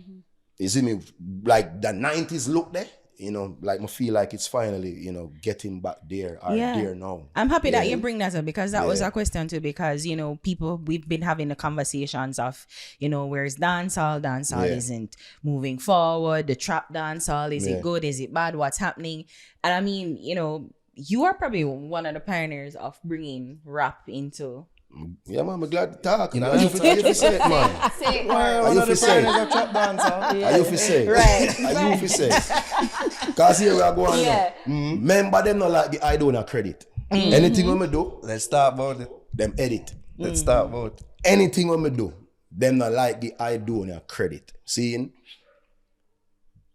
you see me, like the 90s look there. you know, like I feel like it's finally, you know, getting back there or there now. I'm happy that you bring that up because that was a question too. Because you know, we've been having the conversations of, you know, where's dancehall? Dancehall isn't moving forward. The trap dancehall, is it good? Is it bad? What's happening? And I mean, you know, you are probably one of the pioneers of bringing rap into. Yeah, man, I'm glad to talk. You know, you for say it, man. Are you for say? Are you for say? Right. Are you for say? Because here we are going. Yeah. Remember them not like the Aidonia credit. Anything when me do, Let's start about it. them edit. Let's start about it. Anything when me do, them not like the Aidonia credit. Seeing?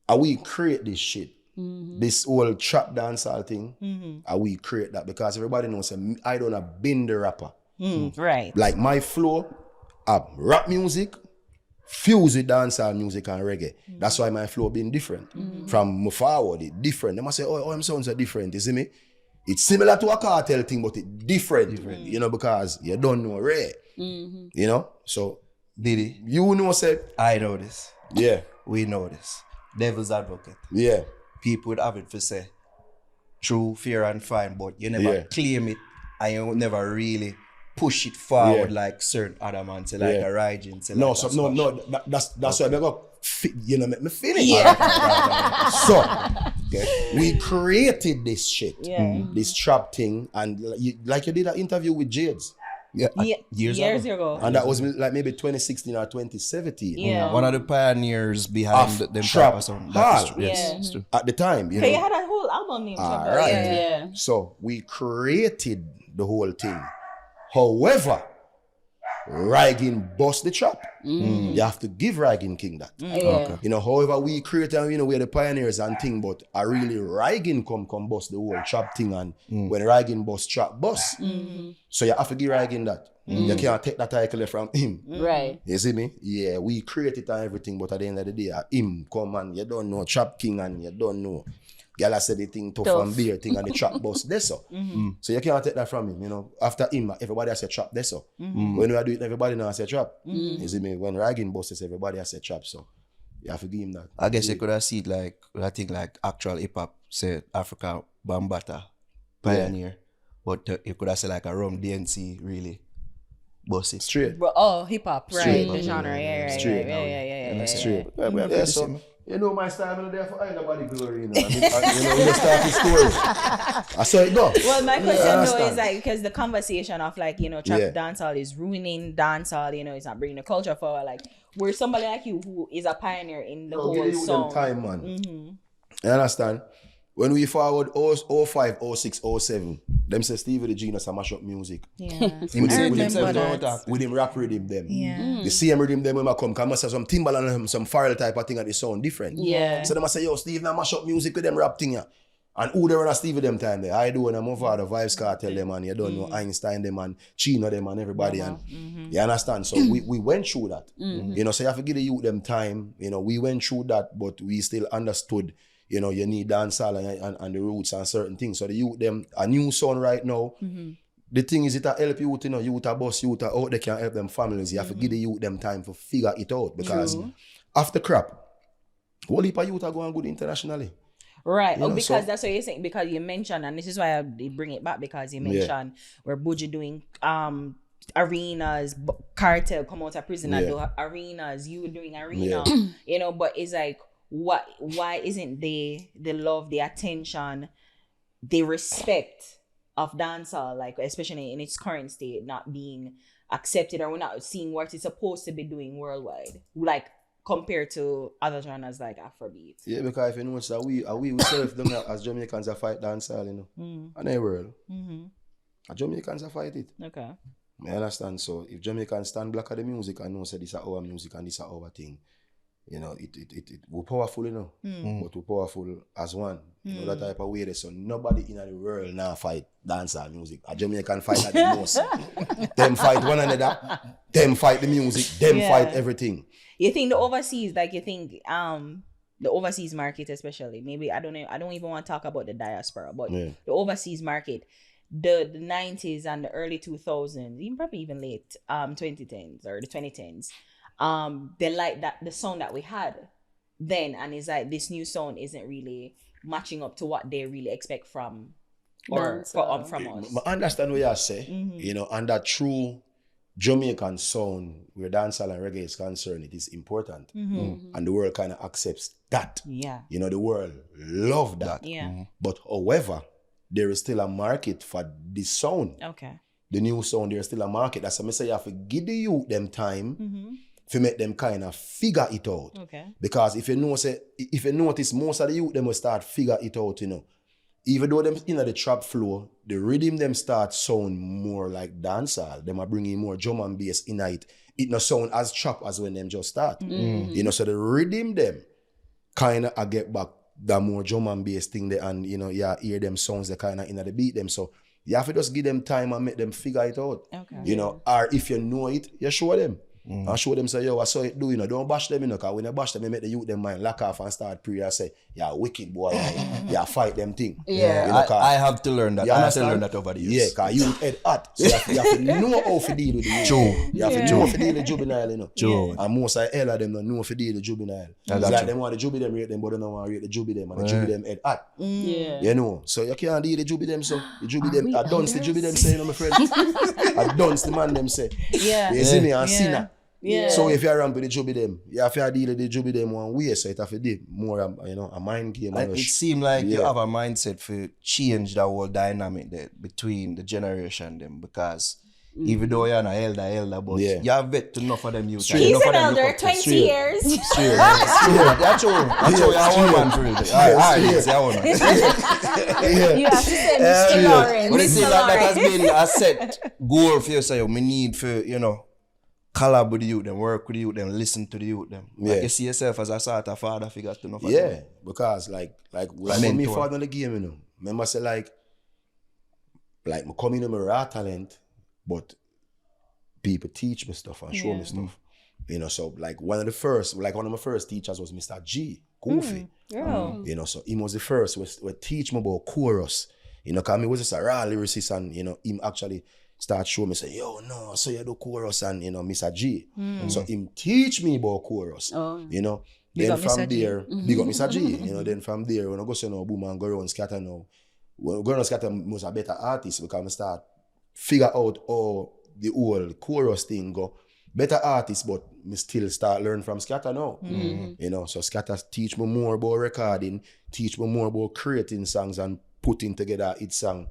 Are we create this shit? This whole trap dancehall thing, are we create that? Because everybody knows Aidonia been the rapper. Right. Like my flow, rap music, fuse with dancehall music and reggae. That's why my flow been different. From Mavado, it different. They must say, oh, I'm sounds are different, you see me? It's similar to a cartel thing, but it's different. You know, because you don't know Ray. You know? So, Diddy, you know, say, I know this. yeah, We know this. Devil's advocate. yeah, People would have it for say, true, fair and fine, but you never claim it and you never really push it forward like certain other man say, like a Rygin. Say no, like so a no, Squash. no, that's why I go, you know, make me finish. Yeah. So, we created this shit, this trap thing, and like you did an interview with Jades. Yeah. Years ago. ago. And that was like maybe 2016 or 2017. Yeah. One of the pioneers behind Of them trap trap song. hall. That is true. Yes, it's true. At the time, you So you know. had a whole album named All Trap. right. Yeah. So we created the whole thing. However, Rygin bust the trap. You have to give Rygin King that. Yeah. You know, however we create, you know, we're the pioneers and thing, but I really Rygin come bust the whole trap thing, and when Rygin bust trap bust. So you have to give Rygin that. You can't take that title from him. Right. You see me? Yeah, we create it and everything, but at the end of the day, him come and you don't know Trap King and you don't know. Gala said the thing tough and beer thing and the trap boss there so. So you can't take that from him, you know. After him, everybody has a trap there so. When we are doing it, everybody now has a trap. You see me? When Rygin bosses, everybody has a trap, so you have to give him that. I guess you could have seen like, I think like actual hip hop, say Africa Bambata, pioneer. But you could have said like a Rum DNC really boss it. Straight. Hip hop, right? Straight. The genre, yeah. Straight. Yeah. Straight. Yeah, So, you know my style, I'm there for nobody glory, you know. You know, you start the story. I saw it go. Well, my question though understand. is like, because the conversation of like, you know, trap dancehall is ruining dancehall, you know, it's not bringing the culture forward. Like, we're somebody like you who is a pioneer in the whole Give song. them time, man. You understand? When we forward 05, 06, 07, them say Stevie the Genius and mash up music. Yeah. With him rap rhythm them. Yeah. The same rhythm them when I come must have some Timbaland and some Pharrell type of thing and they sound different. Yeah. So they must say, yo, Steve now mash up music with them rap thing. Yeah. And who they run a Stevie them time there? Aidonia, Mavado, Vybz Kartel them and you don't know Einstein them and Chino them and everybody and you understand? So we went through that. You know, so you have to give the youth them time. You know, we went through that, but we still understood, you know, you need dancehall and the roots and certain things. So the youth them a new song right now. The thing is, it a help youth, you know, youth a boss, youth a out they can help them families. You have to give the youth them time to figure it out because after crap, whole heap of youth are going good internationally. Right. You know, because so- that's what you're saying. Because you mentioned, and this is why I bring it back, because you mentioned where Buju doing arenas, Cartel come out of prison and do arenas, you doing arena, you know, but it's like, why isn't the love, the attention, the respect of dancehall, like especially in its current state, not being accepted, or we're not seeing what it's supposed to be doing worldwide, like compared to other genres like Afrobeat? Yeah, because if you notice that we self them as Jamaicans a fight dancehall, you know, and the world, Jamaicans a fight it. Okay. I understand. So if Jamaicans stand black at the music and know say this is our music and this is our thing, you know, we're powerful, you know, but we're powerful as one. You know, that type of way there. So nobody in the world now fight dancehall music. A Jamaican fight at the most. Them fight one another. Them fight the music. Them fight everything. You think the overseas, like you think the overseas market especially, maybe I don't know, I don't even want to talk about the diaspora, but the overseas market, the 90s and the early 2000s, even probably even late 2010s or the 2010s, they like that the sound that we had. then, and it's like this new sound isn't really matching up to what they really expect from from us. I understand what you say, you know, and that true Jamaican sound where dancehall and reggae is concerned, it is important. And the world kind of accepts that. Yeah. You know, the world love that. Yeah. But however, there is still a market for this sound. Okay. The new sound, there's still a market. That's why I say you have to give the youth them time to make them kind of figure it out. Okay. Because if you notice, most of the youth them will start figure it out, you know. Even though them in the trap floor, the rhythm them start sound more like dancehall. Them are bringing more drum and bass in it. It no sound as trap as when them just start. You know, so the rhythm them kind of get back the more drum and bass thing there, and you know, you hear them sounds they kind of in the beat them. So you have to just give them time and make them figure it out. Okay. You know, or if you know it, you show them. And show them, say, yo, I saw it do, you know, don't bash them, you know, because when you bash them, you make the youth them mind lock off and start prayer and say, yeah, wicked boy, yeah, fight them thing. Yeah. You know, I have to learn that. You I have to understand? learn that over the years. Yeah, because you head hot. So you have to know how to deal with the youth. True. You have to know how to deal with juvenile, you know. True. And most of the them don't know how to deal with juvenile. That's It's like true. them want the jubi them rate them, but they don't want to rate the jubi them. And the jubi them head hot. Yeah. You know, so you can't deal with the jubi them, so the jubi them, I dance the jubi them say, you know, my friend. I dance the man them say. Yeah. You see me, and sinner. Yeah. So if you're around with the jubi them, you have to deal with the jubi them one way, so it have to be more, you know, a mind game. And it seems like you have a mindset for change the whole dynamic there between the generation them, because even though you're an elder, but you have vet to enough of them youth. He's an elder, 20 years. That's true. That's true. You're one man for it. Alright, you're one man. You have to say Mr. Lawrence. But it seems Mr. like that has Lawrence. been a set goal for you, so you need for, you know, collab with the youth, them work with the youth, them listen to the youth, them. Like you see yourself as a sort of father figure to enough of Yeah, them. because like when me mentor. father in the game, you know, remember say like me come in with my raw talent, but people teach me stuff and show me stuff. You know, so like one of my first teachers was Mr. G, Goofy. You know, so he was the first was teach me about chorus. You know, cause me was just a raw lyricist, and you know, him actually start showing me, say, yo, no, so you do chorus, and you know, Mr. G. So him teach me about chorus. You know. Big Then up from Mr. G. there, big up Mr. G. You know, then from there, when I go to no boom and go around Skatta now, when I go around Skatta was a better artist, because I start figure out how the whole chorus thing go. Better artist, but me still start learn from Skatta now. You know, so Skatta teach me more about recording, teach me more about creating songs and putting together each song,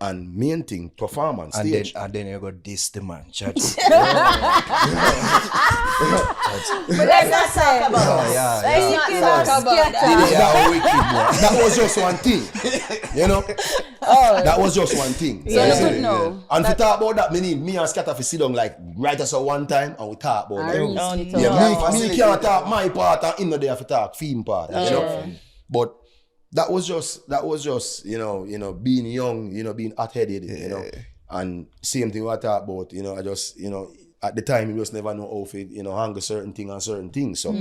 and main thing, performance, stage. And then you go this the man, judge. But let's not talk about yeah. Let's not talk about that. Yeah, wicked boy. That was just one thing, you know. That was just one thing. So you see? could know. And to talk about that, me and Skatta to sit down like right us one time and we talk about that. Me can't talk my part and him not there to talk film part, you know. But that was just you know being young, you know, being hot-headed, you know, and same thing what I talk about, you know. I just, you know, at the time you just never know how to, you know, handle certain thing and certain things. So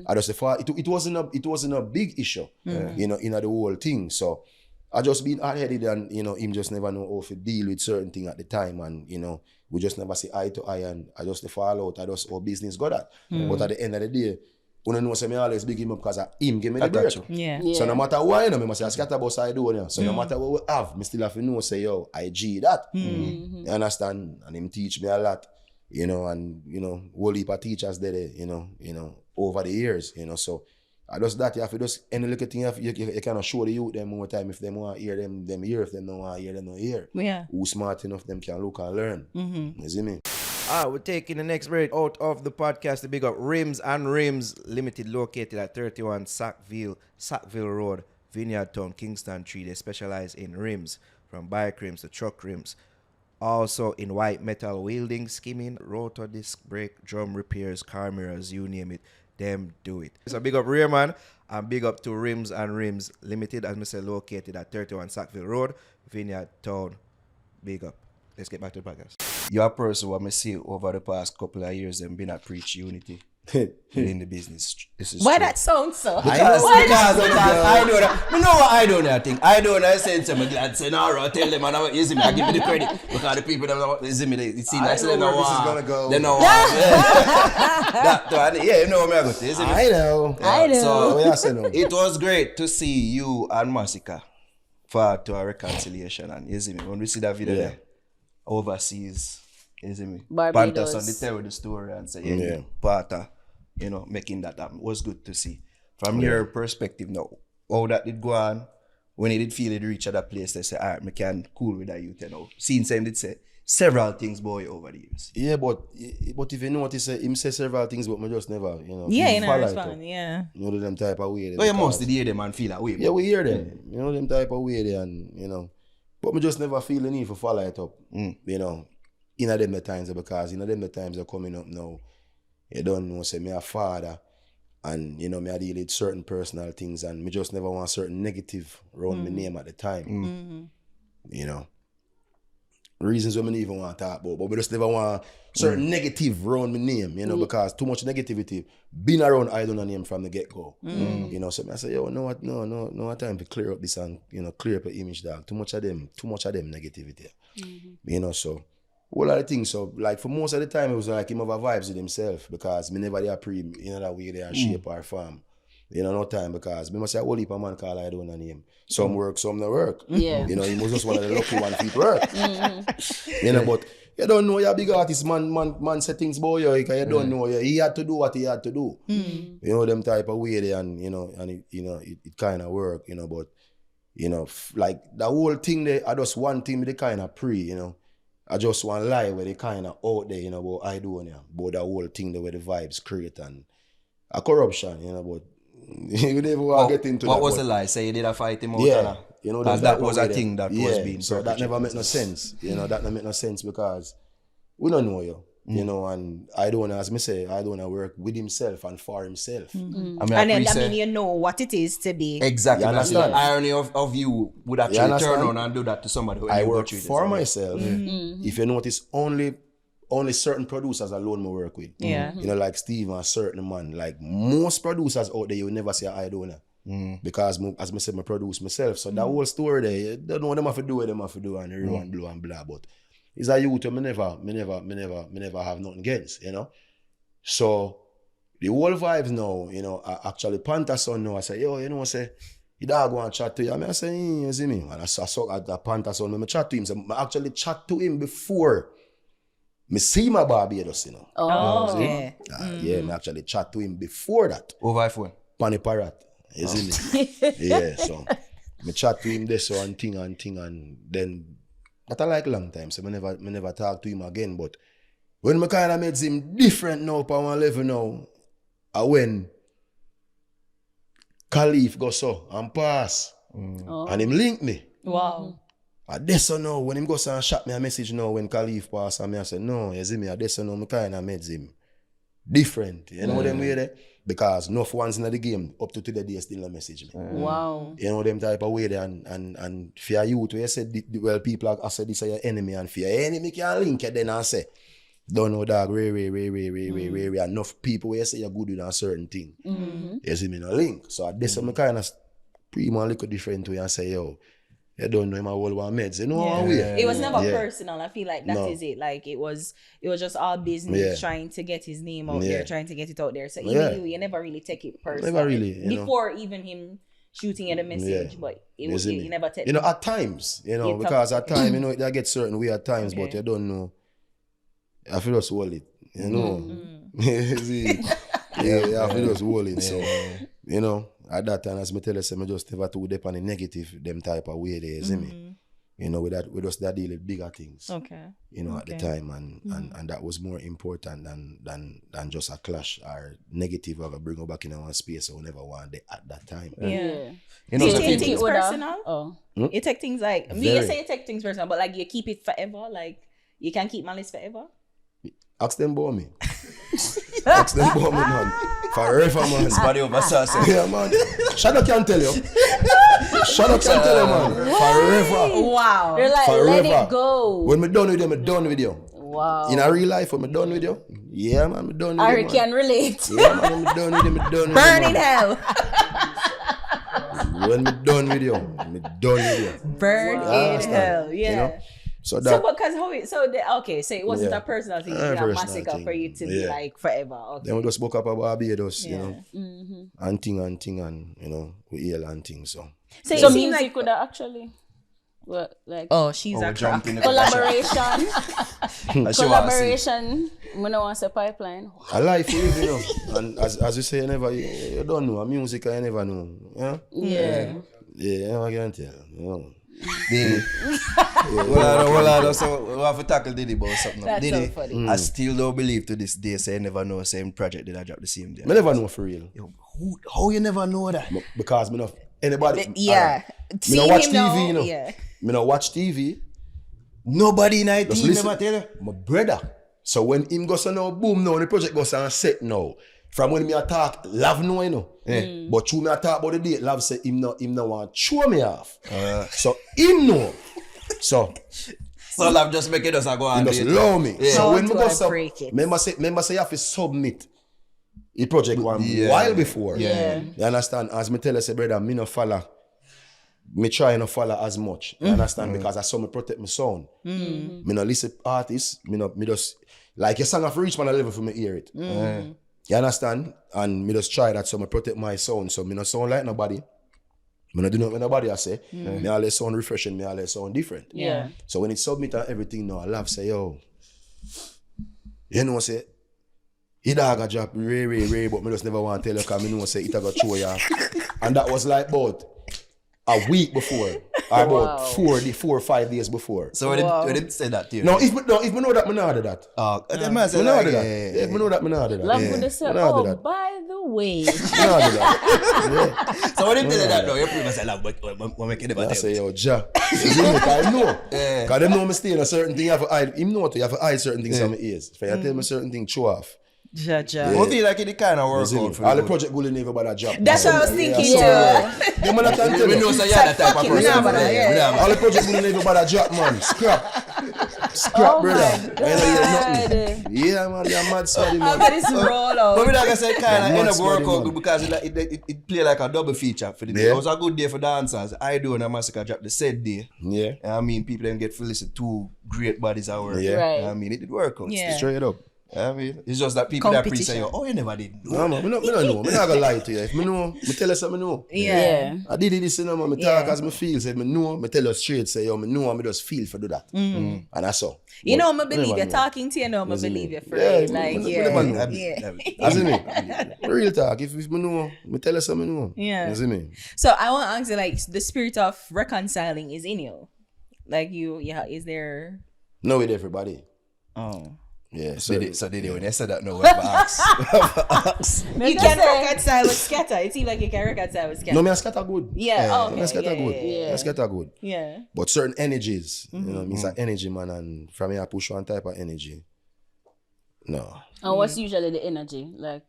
I just it wasn't a big issue, you know, in the whole thing. So I just been hard-headed, and you know, him just never know how to deal with certain thing at the time, and you know, we just never see eye to eye, and I just fall out. I just how business got that. But at the end of the day, when I know say me always big him up because him give me the break. Yeah. So no matter what, you know, me must say Skatta boss Aidonia. So no matter what we have, me still have to know say, yo, I G that. You understand? And him teach me a lot, you know, and you know, whole heap of teachers there, you know, over the years, you know. So I just that you have to just any little thing you cannot show the youth them more time. If they want to hear them hear. If they don't want to hear, them don't hear. Yeah. Who smart enough them can look and learn. You see me? We're taking the next break out of the podcast to big up Rims and Rims Limited, located at 31 Sackville Road, Vineyard Town, Kingston 3. They specialize in rims, from bike rims to truck rims. Also in white metal welding, skimming, rotor disc brake, drum repairs, car mirrors, you name it, them do it. So big up Rayman and big up to Rims and Rims Limited, as I said, located at 31 Sackville Road, Vineyard Town. Big up. Let's get back to the podcast. You're a person who I see over the past couple of years and been at Preach Unity. in the business. This is Why true. that sound so? Because I know that. You know what I don't think? I don't know. I said to my glad say, no, I tell them, I give me the credit. Because the people that is me, they see like I know where this is gonna go. They know. Yeah, you know where I'm going to. Is it? I know. I know. So What you say now? it was great to see you and Masicka far to a reconciliation. And you see me, when we see that video there, overseas, you see me, Barbados. Pantas on the tell the story and say, Yeah. Pata, you know, making that happen was good to see. From your perspective now, how that did go on, when he did feel it reach at that place, they say, all right, I can cool with that youth, you know. Since him did say several things, boy, over the years. Yeah, but if you notice, him say several things, but me just never, you know. Yeah, you follow know, it up. respond. Yeah. You know them type of way. Oh, you must hear them and feel that way. Yeah, we hear them. You know them type of way there, and you know. But me just never feel the need for follow it up. You know, in them the times because in them the times are coming up now. You don't know, say me a father, and you know me I deal with certain personal things, and me just never want certain negative around my name at the time. You know. Reasons why me even want to talk about, but we just never want certain negative around my name, you know, because too much negativity been around Aidonia name from the get-go. You know, so I say, yo, no time to clear up this and, you know, clear up the image, dog. Too much of them negativity. You know, so all of the things, so like for most of the time it was like him have a vibes with himself because me never there pre, you know, that way they shape our farm. You know, no time because me must say a whole heap of man call Aidonia name. Some work, some no work. Yeah. You know, he was just one of the lucky one feet work. You know, but you don't know you're a big artist, man say things about you, because you don't know you. He had to do what he had to do. You know, them type of way there, and you know, and it kind of work, you know, but you know, like the whole thing there, I just one thing they kind of pre, you know. I just want lie where they kind of out there, you know, about Aidonia, about the whole thing there where the vibes create and a corruption, you know, but you never want to get into what that. was the lie? Say you did a fight him out? Yeah, you know, because that was a thing that was yeah, being so that never perpetrated. make no sense. You know, that never make no sense because we don't know you. You know, and Aidonia, as me say, Aidonia work with himself and for himself. I mean, And then, I mean, you know what it is to be. exactly. You That's understand? the irony of you would actually understand? turn on and do that to somebody who I you work treated for as well. myself. If you notice, only certain producers alone I work with. Yeah. You know, like Steve and certain man. Like most producers out there, you will never see Aidonia. Because as I said, I produce myself. So that whole story there, you don't know what them have to do, what them have to do, and everyone blue and blah. But it's a youth me never have nothing against, you know. So the whole vibes now, you know, I actually Panther son now, I say, yo, you know, I say, you dog want to chat to you. I say, you see me? And I saw at the Panther son, when I chat to him, so I actually chat to him before me see my Barbados, you know. Oh, Okay. Yeah, I actually chat to him before that. Over iPhone. Pani Parrot, you see me? Yeah, so me chat to him this and thing, and then that I like long time, so me never talk to him again. But when me kind of made him different now, on one level now, I when Khalif go so and pass, and him link me. Wow. I this now, when him go so and shot me a message now when Khalif pass, and me I say, no, you see me, I this now, me kind of made him different. You know them way there? Because enough ones in the game, up to today, they still a message me. wow. You know them type of way there, and for your youth, where you said, well, people are said this are your enemy, and for your enemy can link it then and say, don't know dog, way, enough people where you say you're good with a certain thing. You see me no link. So at this I'm kind of pretty much look different way and say, yo, you don't know him all one meds. You know how we It was never Yeah. personal. I feel like that is it. Like it was just all business, Yeah. trying to get his name out Yeah. there, trying to get it out there. So even Yeah. you never really take it personal. Never really, you know. Before even him shooting at a message, Yeah. but it You was see you me? never take. You know, at times, you know, You because talk- at times, you know, they get certain way at times, but Okay. you don't know. I feel just hold it, you know. See? Yeah, I feel just hold it. So, you know, at that time, as me tell you, I just never too deep on the negative, them type of way there, you see me? You know, we just that deal with bigger things. Okay. You know, at the time, and that was more important than just a clash or negative of a bring her back in one space or never want it at that time. Yeah. You know, You so take people- things personal? Oh. You take things like me. You Very. say you take things personal, but like you keep it forever. Like you can keep malice forever. Ask them about me. Ask them about me, man. Forever, man. Body over sauce. Yeah, man. Shadow can tell you. Shadow can tell you, man. Forever. Wow. They're like, Forever. let it go. When me done with you, me done with you. Wow. In a real life, when me done with you, Yeah, man, me done with Ari it, can man. relate. Yeah, man, me done with it, me done with it, Burn man. in hell. When me done with you, me done with you. Burn Yeah, in understand. hell. Yeah. You know? So So that, because so it wasn't Yeah. a personal thing, A like a personal Masicka thing. for you to be Yeah. like forever. Okay. then we just spoke up about Barbados, you Yeah. know, and thing, and you know, we heal and things. So So So it seemed music like could have actually, well, like oh, she's a we jump crack. in the collaboration. And she want to see. Collaboration. We don't want to say pipeline. a life you live, you know, and as you say, you don't know, music you never know, yeah. Yeah. Yeah, I can tell, you know. Diddy. Well, I know. So we have to tackle Diddy about something. That's Diddy, so funny. I still don't believe to this day, say I never know same project did I drop the same day. I never know for real. Yo, how you never know that? Because me not anybody. Yeah. Me See not watch him TV, now, you know. yeah. Me not watch TV. Nobody in IT Just never listen. tell you. My brother. So when him goes on now, boom, now the project goes on set now. From when me attack, love no, you know. But through me attack about the date, love say him no want show me off. So him know. So So love just make it us go he on just date. love me. Yeah. So How when do me go I sub, break it? remember say you have to submit the project one Yeah. while before. Yeah. You understand? As me tell you, say brother, me no follow. Me try not follow as much. You understand? Because I saw me protect my sound. Me no listen artists. Me just like your song have reached my level for me hear it. You understand? And me just try that so me protect my sound. So me no sound like nobody. Me no do nothing nobody I say. Me always sound refreshing, me always sound different. Yeah. So when it submit and everything now, I love say, yo, you know say, he dog a drop ray, but me just never want to tell you because me know say it a go show ya. And that was like about a week before. Or about 4 or 5 days before. So we didn't say that to you. No, if me know that, me not do that. That man said Me not do like, that. If me know that, me not do that. Love would have said, Me not do oh, that. by the way. Me not do that. So when you tell that, no, you pretty much say love, but we make it I about say, them. yo, Ja. You know, cause I know. Because them know me stay in a certain thing. You have to hide. Him know to, you have to hide certain things on my ears. If you tell me certain thing, show off. Ja. What feel like it kind of work See me? out for All the you? project will never about that job. That's what I was thinking too. Them man can tell We know you. say you're that type of fuck it, we person. know about that, yeah. All the project will never about that job, man. Scrap, brother. I ain't hear nothing. Yeah, man, you're mad sorry, How man. about this roll But out? like I said, kind of end up work Money, out man. because it play like a double feature for the day. Yeah. It was a good day for dancers. Aidonia and Masicka dropped the said day. Yeah. I mean, people then get to listen to great bodies at work. Yeah. Right. I mean, it did work out. Yeah. Straight up. I mean, it's just that people that pre say, Competition. oh, you never did. No, man, me not know. Me not gonna lie to you. If me know, me tell you something, me know. Yeah. I did this, you know, man. Me talk as me feel. Say, me know, me tell you straight. Say, yo, me know, and me just feel for do that. And that's all. You know, I But believe never you. know. Talking to you now, I Yes, believe me. you for Yeah, it. Like, me yeah. never know. Yeah. You see me? Real talk. If me know, me tell you something, me know. Yeah. You see me? So I want to ask you, like, the spirit of reconciling is in you. Like, is there? Know with everybody. Oh. Yeah. So did they when they said that, no, we have to ask. You can reconcile with Skatta. It seems like you can reconcile with Skatta. No, me and Skatta good. Yeah. Oh, okay. Me and Skatta good. Yeah. Me and Skatta good. Yeah. But certain energies, you know, me's an energy man, and from here I push one type of energy. No. And what's usually the energy? Like,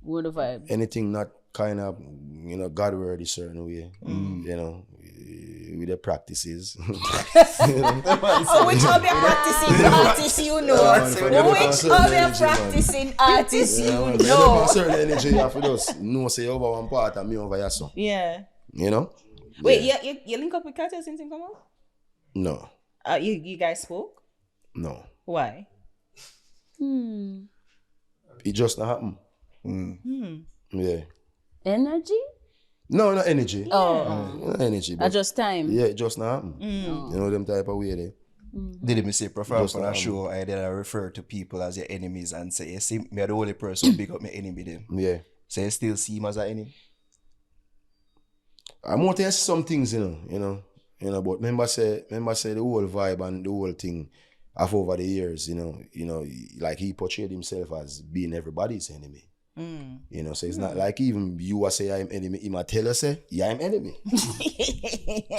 what the vibe? Anything not kind of, you know, God word is certain way. You know, with the practices. Oh, which of your practicing artists you know? Which of your practicing artists you know? Certain energy you have to just know say over one part and me over here so. Yeah. You know? Wait, Yeah. you link up with Kartel since him come out? No. You guys spoke? No. Why? It just not happen. Yeah. Energy? No, not energy. Oh, Not energy. at But just time. yeah, it just not happen. You know them type of way there. Did me say perform Just on a that, show, I did refer to people as your enemies and say, you see, me are the only person who big up my enemy then. Yeah. So you still see him as an enemy? I'm more to some things, you know, but remember say the whole vibe and the whole thing of over the years, you know, like he portrayed himself as being everybody's enemy. You know, so it's not like even you say I'm enemy, he might tell us say, yeah, I'm enemy.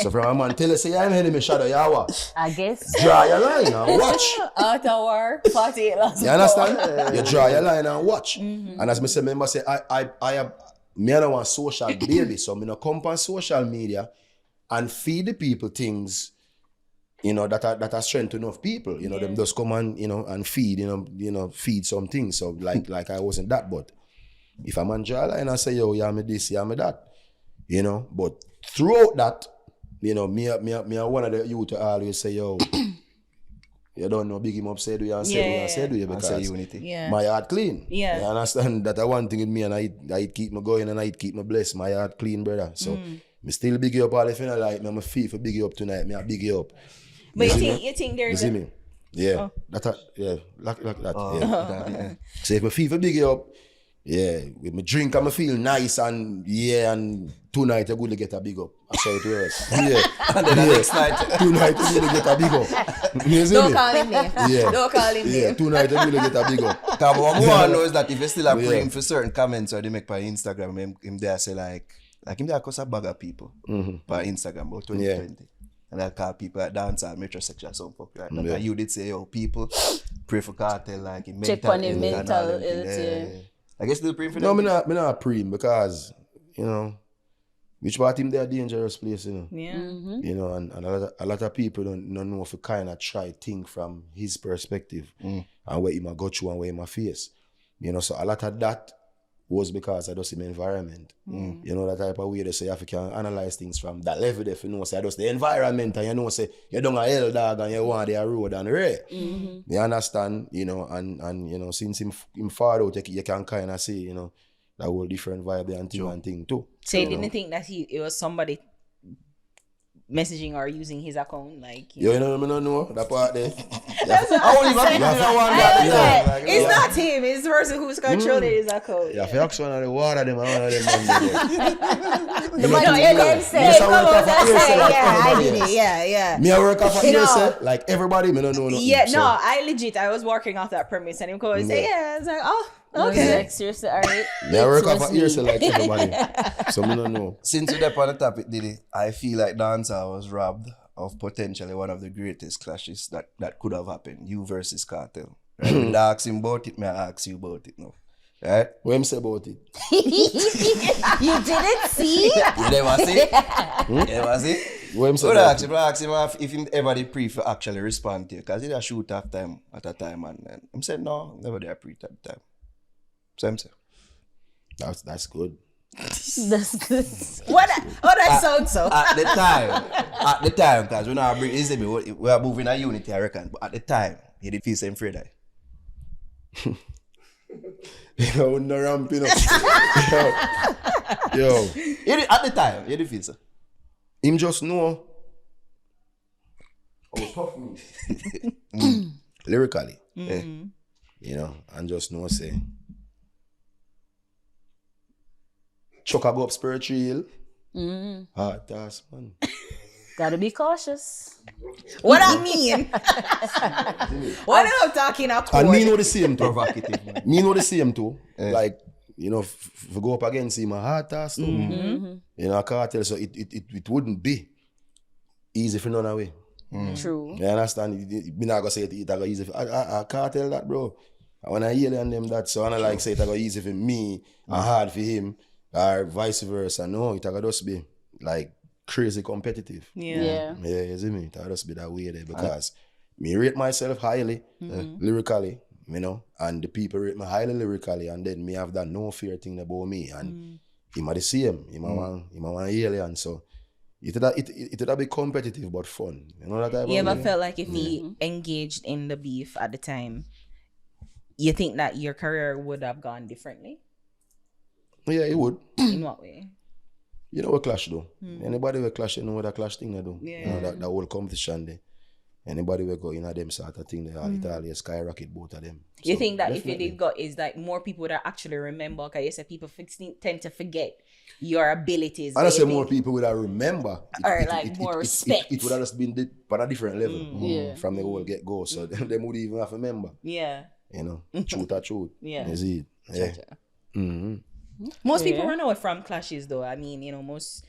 So from a man tell us say I'm enemy, shadow you watch. I guess. Draw your line and watch. Out of war, 48 lots. You understand? You draw your line and watch. And as me say, remember say I don't want social baby, so me no come on social media and feed the people things that are strength to enough people. Them just come and, and feed, feed some things. So like I wasn't that, but if I'm on Jala and I say, yo, yeah, me this, yeah, me that, but throughout that, me one of the youth to always say, yo, you don't know, big him up, say do you, and say do you, because unity. Yeah. my heart clean. Yeah. You understand that I one thing with me, and I keep me going and I keep me blessed. My heart clean, brother. So me still big you up all if you know like me. I'm feel for big you up tonight. Me I big you up. But you think there's you see me? Yeah. Like that. Yeah. So if I feel for big you up, with my drink and I feel nice and tonight you're going to get a big up. That's how it works. And then the next night, Tonight you're going to get a big up. You see Don't me? call him name. Yeah. Don't call him name. Tonight you're going to get a big up. because what I want to know is that if you still are praying for certain comments or they make by Instagram, him there say like him there cause a bag of people by Instagram about 2020. And I call people at Dancehall, metrosexual, some fuck like that. And you did say, yo, people pray for Kartel, like in Check on him mental health. I guess still praying for No, them. me not praying because, which part him there dangerous place, Yeah. and a lot of people don't know if you kind of try think from his perspective and where he might go through and where he might face. So a lot of that was because I just in the environment. That type of way they say you can analyze things from that level if say just the environment and say you don't a hell dog and you want the road and ray. You understand, and since him far out you can kind of see, that whole different vibe and thing too. So you didn't think that it was somebody messaging or using his account, like You know that part there. That's what I only I'm got saying. people one I that was like, it's not him, it's the person who's controlling his account. Yeah, if you ask one of the water them and one of them The money you them say, Yes, I come work out off and of say, yourself. yeah, I Everybody did else. it. Yeah. Me I work off of You know. yourself, like everybody, me don't know nothing. Yeah, so. no, I was working off that premise and him come and say, I was like, oh, okay. Like, seriously, alright. Me I work off Trust of me. yourself like everybody. So me don't know. Since you're there on the topic, Diddy, I feel like Dancehall was robbed of potentially one of the greatest clashes that could have happened. You versus Kartel. Right? When I ask him about it, may I ask you about it now. Right? What him say about it? You didn't see? You never see? You never see? What him say But about it? ask him if him ever did pre for actually respond to you. Because he did shoot at a time and him said no, never did pre at the time. So him say. That's good. That's good. What? Oh, that sounds so. At the time, because we now bring easy, we are moving a unity, I reckon. But at the time, he did feel same afraid. Yo, no ramping up. Yo. At the time, he did feel so. Him just know. Oh, tough me. Lyrically. And just know say. Chuck a go up spiritual. Hard task, man. Gotta be cautious. What I mean? What am I talking about? And me know the same too. Provocative, man. Me know the same too. Like, if we go up against him, a hard task too. Kartel, so it wouldn't be easy for none away. True. You understand? Me not gonna say it go easy for I can't tell that, bro. When I hear them that, so I don't like say it go easy for me and hard for him, or vice versa. No, it go just be like crazy competitive. Yeah. Yeah, you see me? It just be that way there because me rate myself highly, lyrically, and the people rate me highly lyrically, and then me have that no fear thing about me, and him are the same. Him a one alien, so it would be competitive but fun. You know that type You of ever way? felt like if he engaged in the beef at the time, you think that your career would have gone differently? Yeah, it would. In what way? You know what clash do? Anybody will clash, you know what that clash thing they do. Yeah. You know, that whole competition there. Anybody will go in them sort of thing, it always skyrocket both of them. You So, think that definitely. if you did go, is like more people would actually remember? Because you said people tend to forget your abilities. I don't but say you more think- people would have remember. Or like more respect. It would have just been on a different level Yeah. from the whole get-go. So them would even have to remember. Yeah. Truth or truth. Yeah. You see it? Yeah. Mm-hmm. Most people Yeah. run away from clashes, though. I mean, most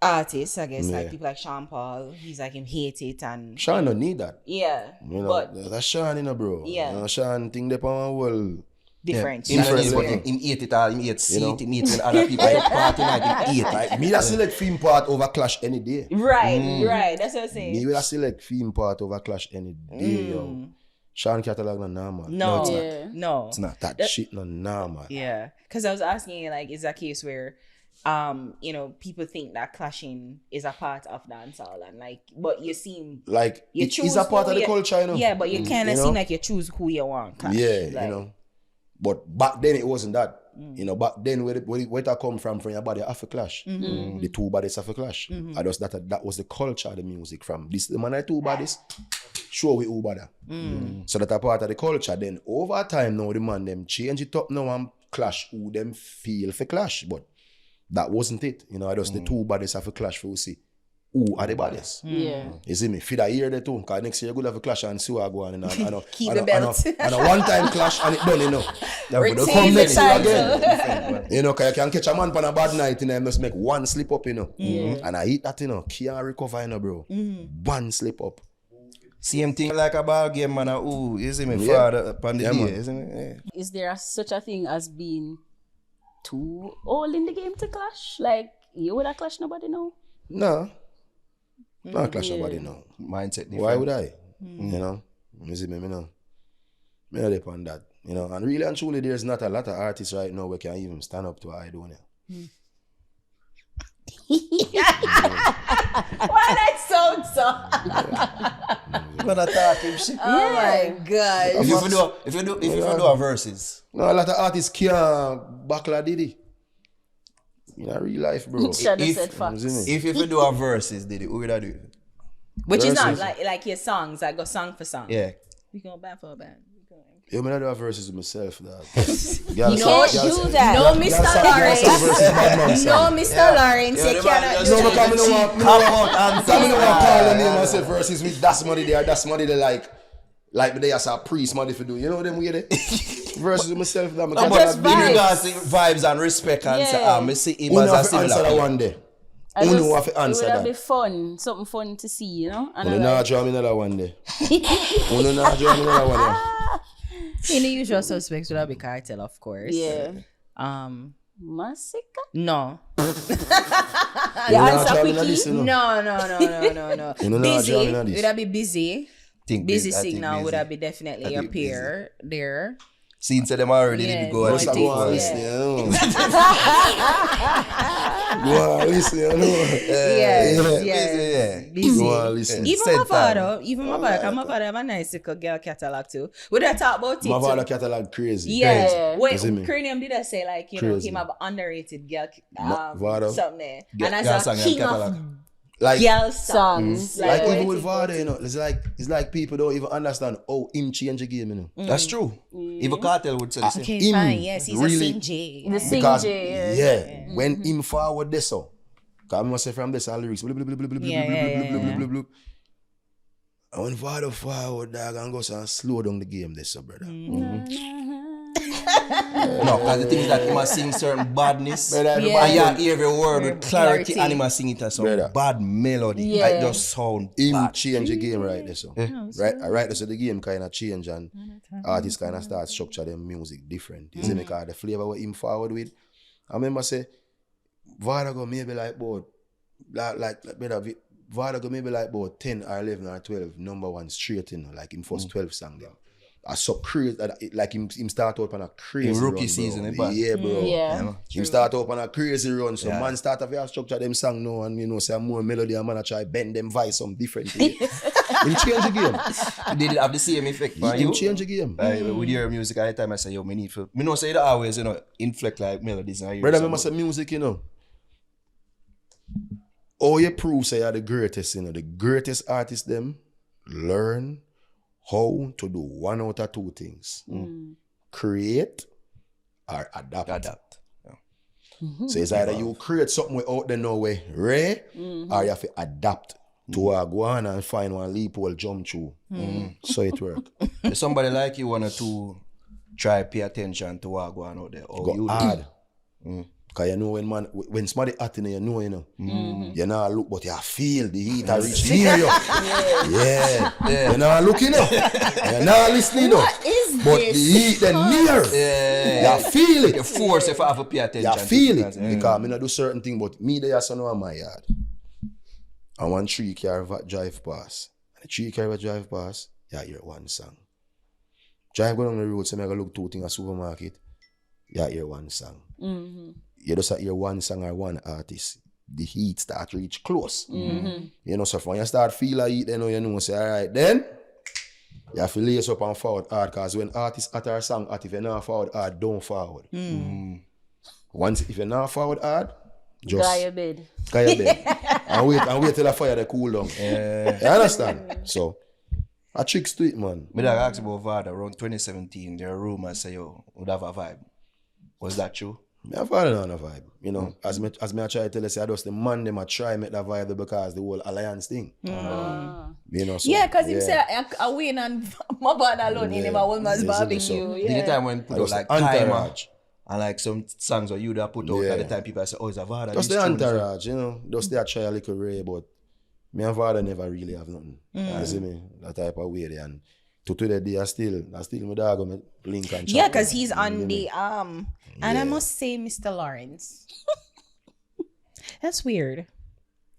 artists, I guess, like Yeah. people like Sean Paul, he's like him hate it and Sean don't need that. yeah. You know, But that's Sean, bro. Yeah. Sean think they on whole different. Him Different not level. him eat it all, him eat seat, You know? him eat when other people at party night, him eat. Like, me that select film part over Clash any day. Right. That's what I'm saying. Me will select film part over Clash any day, yo. Sean Catalog no normal. No, it's not. Yeah. no. It's not. That shit no normal. Yeah, because I was asking you, like, is that a case where, people think that clashing is a part of dancehall, and like, but you seem Like, you it is a part of the culture, you know? Yeah, but you kind of You know? seem like you choose who you want. Clash. Yeah, like, you know. But back then it wasn't that. You know, back then where it come from your body have a clash. The two bodies have a clash. I just that was the culture of the music from this the man I two bodies. Show we who bother. So that a part of the culture. Then over time now the man them change it up now and clash who them feel for clash. But that wasn't it. You know, I just the two bodies have a clash for we see who are the bodies. Yeah. You see me? Feed a year there too. Because next year you could have a clash and see what I go on. And Keep the belt. And a one-time clash and it done, you know. Retain the title. You know, because you can catch a man on a bad night and then just make one slip up, you know. And I eat that, you know. Can't recover, you know, bro. One slip up. Same thing like a ball game, man. Ooh, you see me? Yeah. Father upon the Yeah, day, man. you see me? Yeah. Is there such a thing as being too old in the game to clash? Like, you would have clashed nobody now? No. Not clash nobody now. Mindset different. Why would I? You know? You see me, me know. Me not depend on that. You know, and really and truly there's not a lot of artists right now who can even stand up to Aidonia. Why that sound so? Gonna talk him shit. Oh my god. If you do a verses, No, a lot of artists can't back like Diddy. In a real life, bro. Shadow If- said facts. You see me? if you do a verses, did it? Who would I do it? Which is not Versus- like your songs. I go song for song. Yeah. We go band for band. Yeah, me not do a verses with myself, dog. You can't do that. No, Mr. Lawrence. No, Mr. Lawrence. You cannot do No, that. because I don't want to call the name and say verses with that's money there, that's money there, like they as a priest, money for do. You know them weird? Verses with myself, that But just in vibes. regards to vibes and respect and Yeah. I see him Who as know a have to answer that similar. one day? I Who just- know have to it answer would have been that? fun, something fun to see, you know? And Who I'm know like, draw me another one day? Who know draw me another one day? In the usual suspects would have be Cartel, of course. yeah. No. Masicka? Who Yeah, know answer draw me another quickly. this, you know? No. You know Busy. draw me another this? Would have be busy. Think Busy I think signal would busy. have be definitely I a think pair there. Since them already Yeah, did go no, and Just I go think and so, listen, yeah. you know. Go and listen, you know. Yes. Busy. Go and listen. Even Said Mavado, because Mavado have a nice little girl catalog too. Would I talk about it? Mavado too? catalog crazy. Yeah. You see me? When Cranium did I say like, Crazy. him have underrated girl Mavado. something there. Girl And as song a and king catalog. of Like, girl songs. like what even you with think Vada, about you know, it's like people don't even understand how him change the game, you know. That's true. Even Cartel would say the same. Okay, Him fine. Yes, he's really- a Sing J. The Sing Because, J. yeah, when him forward this so, because I must say from this all lyrics, blah, blah, blah, blah, blah, blah, Yeah, blah, yeah, blah, yeah, blah, yeah. blah, blah, blah. And when Vada forward, dog, and goes and slow down the game, this so, brother. No, because the thing is that he must sing certain badness. Brother, And everybody you don't- hear every word with clarity Clarity. and he must sing it as some Brother. bad melody. Yeah. Like just sound him bad. change the game right there, so. Right, so the game kind of change and artists kind of start structure their music different. You see me, because the flavor what him forward with. I remember say, Vada go maybe like about, brother, Vada go maybe like about 10 or 11 or 12 number one straight, you know, like him first 12 song them. I saw crazy, like him start out on a crazy In rookie run, season, bro. eh, but- Yeah, bro. Yeah. Him start up on a crazy run, so Yeah. man start to have structure them song now and you know say more melody and man a try bend them voice some different way. Him change the game. Did it have the same effect for Him you? change the game. With your music, all the time I say, yo, me need for... Me know say it always, you know, inflect like melodies. And I hear Brother, some- remember say music, you know. All you prove say you're the greatest, you know. The greatest artists them learn how to do one out of two things. Create or adapt. Adapt. Yeah. So it's either you create something out there no way rare, or you have to adapt to go on and find one loophole jump through. So it work. If somebody like you wanna to try pay attention to what go on out there. Or Go you hard. Cause you know when somebody hot in you know, you know look, but you feel the heat I reach near you. Yeah. You know looking up. You know listening up. What is but this? the heat then near. Yeah. You feel it. You force if I have to pay attention. You feel it. Because I do certain thing, but me there son of my yard. And one 3-car drive past. And the 3-car drive past, you hear one song. Drive go down the road, so I go look 2 things at supermarket, you hear one song. You just hear one song or one artist. The heat start to reach close. You know, so when you start feel the heat, then you know, say, all right, then you have to lace up and forward hard, because when artists utter a song, if you're not forward hard, don't forward. Once, if you're not forward hard, just Guy your bed. and wait till the fire they cool down. You understand? So, a tricks to it, man. But I asked about Vybz around 2017, there are rumors say, yo, would have a vibe. Was that true? Me have had on a vibe, you know. As me I try to tell you, say, I just the man them I try make that vibe because the whole alliance thing. You know, so, Yeah, because him say I win and Mavado alone in him a woman's barbecue. So, Did you time when put out like entourage. Timer and like some songs that you that put out at the time people say, oh, it's a Vybz. Just the entourage, you know. Just they try a little ray, but me and Vybz never really have nothing. You see me? That type of way there. And to the day I still my dog on the link and chat. Yeah, because he's on the and I must say, Mr. Lawrence, that's weird.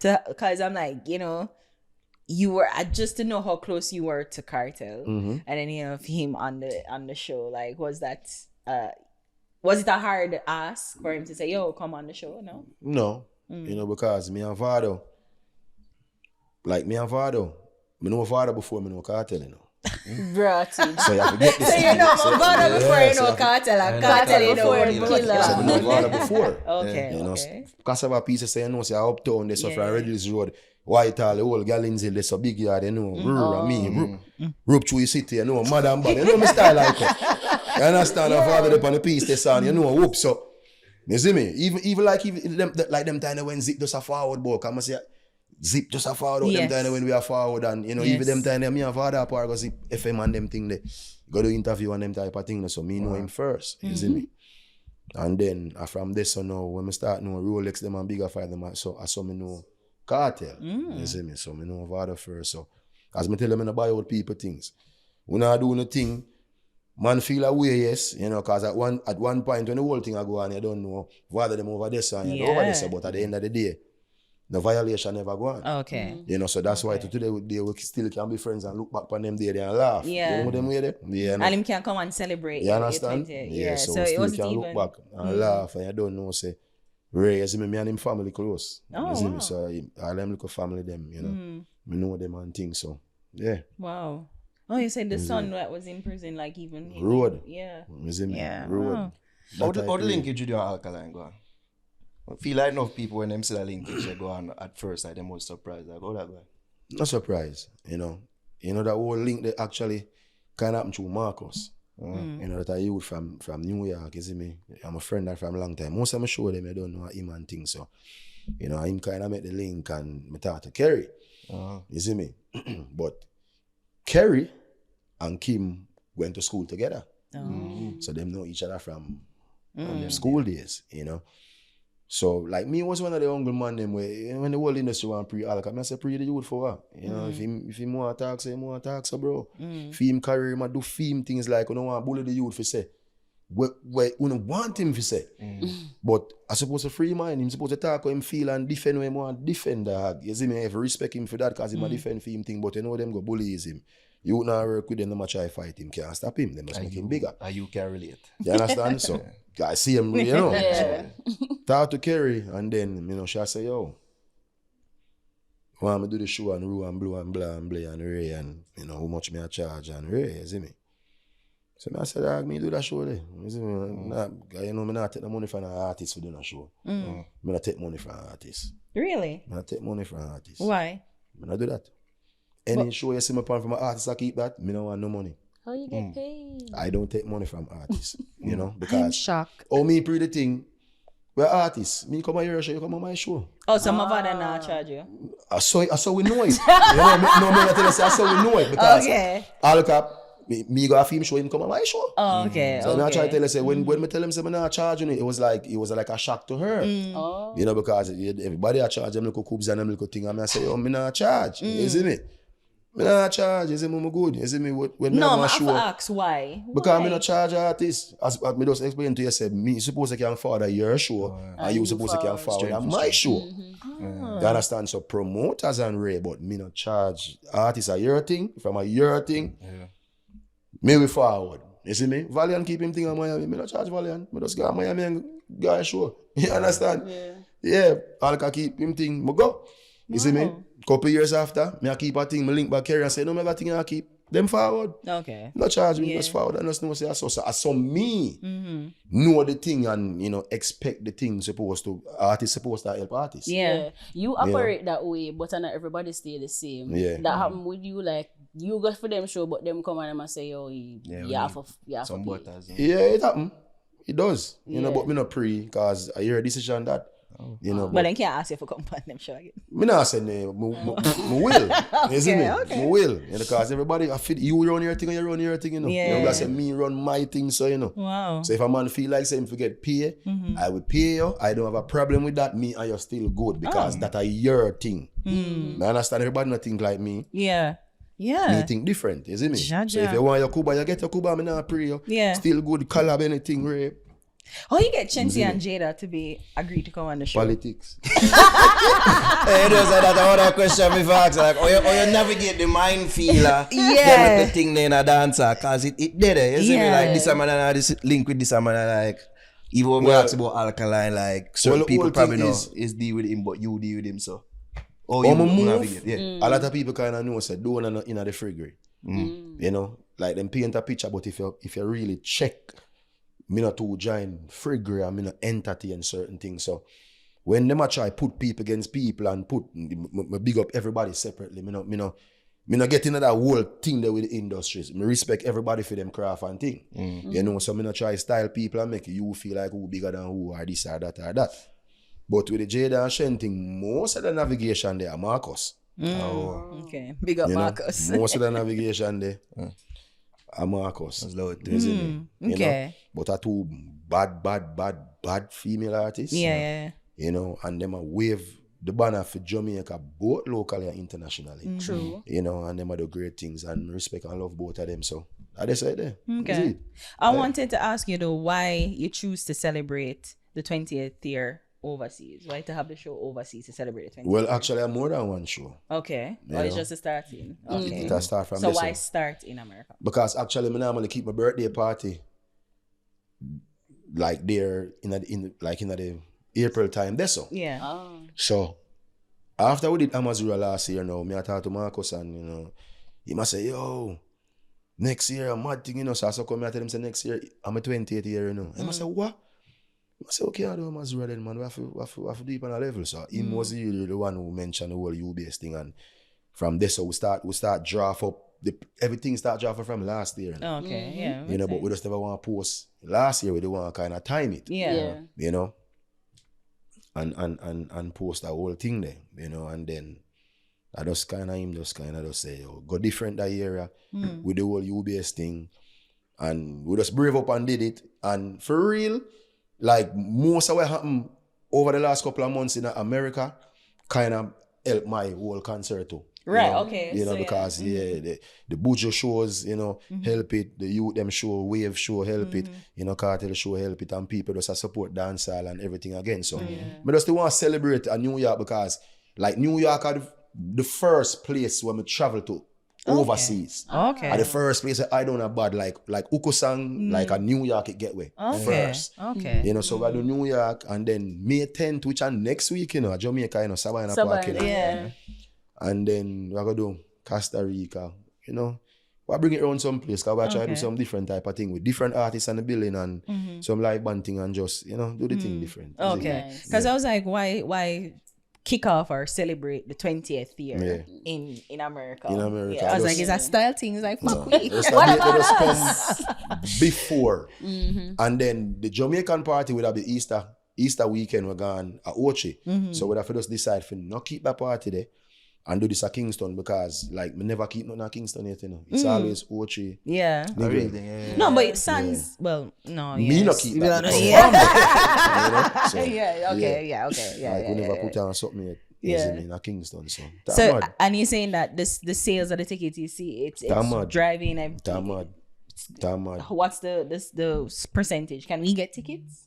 Because I'm like, you know, you were just to know how close you were to Kartel, and then you know him on the show. Like, was it a hard ask for him to say, "Yo, come on the show"? No. No, you know, because me and Vybz, me know Vybz before me know Kartel, you know. Rotted. So you have to get this. So you know Mavado before you know Kartel, and Kartel you know before Killer. So me know Vybz before. Okay, You know, okay. because of a piece of say, you know, say uptown, they suffer Yeah. Redlands Road, Whitehall, the whole Gallinsville, there's a big yard, you know, rope through the city, you know, Madam Bad, you know, my style like it. You understand? I've had it on the piece, they sound, you know, whoop, so, you see me? Even them time when zip just a forward, boy, come and say, zip just a forward, Yes. them time when we are forward, and, you know, even them time, me and Father part, go zip FM and them thing, they go to interview and them type of thing, so me know him first, you see me? And then from this on now, when I start know Rolex them and bigger fight them, so I saw me know Kartel. You see me? So me know Vybz first. So as me tell them, I buy old people things. When I do nothing, man feel a way, yes, you know, because at one point when the whole thing I go on, you don't know Vybz them over this and you over this, but at the end of the day, the violation never go on. Okay. You know, so that's why today we still can be friends and look back on them there and laugh. Yeah. You know them way there? Yeah. And him can come and celebrate. You understand? your 20th. Yeah, so So we it still wasn't can even. look back and laugh, and you don't know, say, Ray, you see me and him family close. Oh, you see wow. me? So all them little family, them, you know, me know them and things, so, yeah. Wow. Oh, you said the son that was in prison, like even him. Road. Yeah. You see me? Yeah. Road. Wow. How That the type of linkage you do on Alkaline go on? I feel like enough people when them see the linkage they go on at first, like them was surprised. Like, how that go? No surprise, you know. You know, that whole link, they actually kind of happened through Marcus. You know, that I youth from New York, you see me? I'm a friend that from a long time. Most of them show them, I don't know him and things, so, you know, him kind of make the link and me talk to Kerry. You see me? But Kerry and Kim went to school together. So them know each other from school days, you know. So like me was one of the younger man them where when the whole industry want pre-alcohol, I say pre the youth for what? You know, if him want to talk, say him want to talk, so bro. Film career, him do film things like you don't want to bully the youth for say. Where you don't want him for say. But I suppose to free mind, him supposed to talk how him feel and defend when him want to defend dog. You see me, I have to respect him for that because him a defend film thing, but you know them go bullies him. You would not work with them, no try fight him, can't stop him, they must make him bigger. You can relate. You understand? So I see him, you know. Yeah. So, talk to Kerry and then, you know, she say, yo, want me do the show and Rue and Blue and Blah and Blay and Ray and, you know, how much me I charge and Ray, you see me? So I said, dog, me do that show there. You see me? Nah, you know, me not take the money from an artist for doing a show. Me not take money from an artist. Really? Me not take money from an artist. Why? Me not do that. Any show you see me pan from an artist, I keep that. Me don't want no money. How you get paid? I don't take money from artists, you know, I'm because shocked. me pre the thing, we're artists. Me come on your show, you come on my show. Oh, so Mavado now charge you? I saw we know it. You know, no, I tell you, I saw we know it because Okay. all cap, me go a film show, him come on my show. Oh, okay. So I try to tell her, say, when Mm-hmm. me tell him, say, I'm not charging it, it was like a shock to her. Oh. You know, because everybody a charge them little cubes and them little thing, and I say, oh, me not charge. You see me? Me not charge. You see me, I'm good. You see me, when me No, have I my have to show. ask why. Because me not charge artists. As me just explain to you, say, me supposed to can forward your show, and you supposed to can forward my show. You understand? So promoters and rare, but me not charge artists a your thing. From a your thing, me we forward. You see me? Valiant keep him thing on Miami. Me not charge Valiant. Me just go to Miami and go a show. You understand? Yeah. All can keep him thing. Me go. You see me? Couple years after, me I keep a thing. Me link back here and say, no, me got thing I keep. Them forward. Okay. Not charge me, just forward. And just know say I saw me know the thing and expect the thing artists supposed to help artists. Yeah. You operate that way, but not everybody stay the same. Yeah. That happen with you, like you go for them show, but them come and them say, yo, you have to Some pay. butters. Yeah, it happen. It does. You know, Yeah. but me not pre because I hear a decision that But then can't ask you for come on them show again. me not say me will. You see me? Okay. Me will. Because everybody I feel you run your thing and you run your thing, you know. Yeah. You know, say me run my thing, so you know. Wow. So if a man feel like saying forget pay, I will pay you. I don't have a problem with that. Me and you're still good because that are your thing. I understand everybody not think like me. Yeah. Me Yeah. think different, you see me? Ja, So ja. if you want your Cuba, you get your Cuba, me not pray you. Yeah. Still good collab anything, Ray. Oh, you get Chensi and Jada to agree to come on the show. Politics. Hey, those are that other question me ask, like, how you navigate the minefield, Yeah. get the thing there in a dancer, cause it did it. You see me, Yeah. like this man and this link with this man, like, even when we ask about alkaline, like, certain the people whole probably thing know is deal with him, but you deal with him, so. Oh, Oh, you my move, navigate, yeah. a lot of people kind of know say don't in the friggery. You know, like them paint a picture, but if you really check, me not to join friggery and me not entertain certain things. So when them a try put people against people and me big up everybody separately, me not get into that whole thing there with the industries. Me respect everybody for them craft and thing. You know, so me not try style people and make you feel like who bigger than who or this or that or that. But with the Jada and Shen thing, most of the navigation there are Marcus. Okay. Big up You know, Marcus. most of the navigation there are Marcus. That's low. You know? Okay. But are two bad female artists. Yeah. You know, and them a wave the banner for Jamaica both locally and internationally. True. You know, and them are the great things and respect and love both of them. So I just said there. Okay. Is it? I wanted to ask you though why you choose to celebrate the 20th year overseas. Why to have the show overseas to celebrate the 20th Well, year? actually, I'm more than one show. Okay. You Or it's know. just a starting. Okay. It has start from So this why one. start in America? Because actually, I normally keep my birthday party like there in the April time. That's so. Yeah. Oh. So after we did Amazura last year, now me I talk to Marcus and he must say, yo, next year a mad thing, So I come here, I tell him say next year I'm a 28th year, He must say, what? I say, okay, I do Amazura then, man. We have to deep on a level. So he was really the one who mentioned the whole UBS thing, and from there, so we start draft up. Everything start draft up from last year. Okay. Yeah. But we just never want to post. Last year we don't want to kind of time it. Yeah. And post that whole thing there, and then I just kind of say, yo, go different that area with the whole UBS thing, and we just brave up and did it, and for real, like most of what happened over the last couple of months in America, kind of helped my whole concert too. Right, okay, so because the Bujo shows, help it, the youth them show, Wave show help it, Cartel show help it, and people just support dancehall and everything again. So I just want to celebrate New York because like New York are the first place where we travel to overseas. Okay. Are the first place that I don't have bad like Ukosang, like a New York gateway first. Okay. So we do New York, and then May 10th, which are next week, Jamaica, Savannah Park, Yeah. and then we're gonna do Costa Rica, we'll bring it around some place because we're trying to do some different type of thing with different artists in the building and some live band thing and just, do the thing different. Okay. Because I was like, why kick off or celebrate the 20th year in America? In America. Yeah. I was like, is that style thing? It's like, fuck me. What about us? Come before. And then the Jamaican party would have the Easter weekend we're gone at Ochi. So we'd have to just decide for not keep that party there. and do this at Kingston because like me never keep nothing at Kingston yet, you know. It's always O3. Yeah. Nigga. No, but Sans, well, no, Me yes. not keep that. Yeah. You know? So, Yeah, okay, yeah, okay, yeah, like yeah, we never yeah, put on something yet. Yeah. In a Kingston, so that So, mad. and you're saying that the sales of the tickets, you see, it's mad. driving and That mad. what's the percentage? Can we get tickets?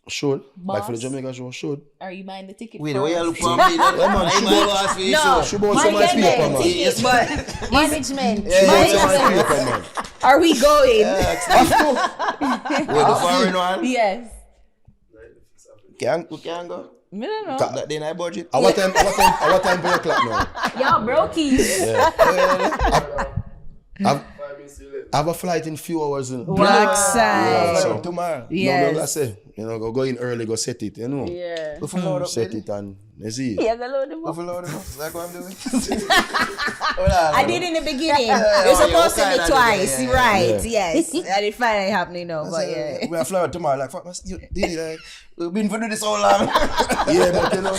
Should. Like for the Boss? Jamaica show, should. Are you buying the ticket? Wait, for where you us? look for me? Yeah, man, No, should both some my paper, man. tickets, but Management. Both some my paper, man. are we going? Wait, the foreign one? Yes. We can go. I don't know. That day night budget. Our time for your clock now. Yo, brokies. I have a flight in few hours. You know. Black side. So, Tomorrow. no, I Yes. say, you know, go in early, go set it, you know. Yeah. Go for load up, Set baby. it and you see. Yeah, the load them Go up. for load up. Like what I'm doing. I did in the beginning. yeah, You're supposed to okay, be I did, twice, yeah. right? Yes. And it finally happening now, but yeah. We are flying tomorrow. Like, fuck, you did it. Like, we've been for this so long. Yeah, but you know,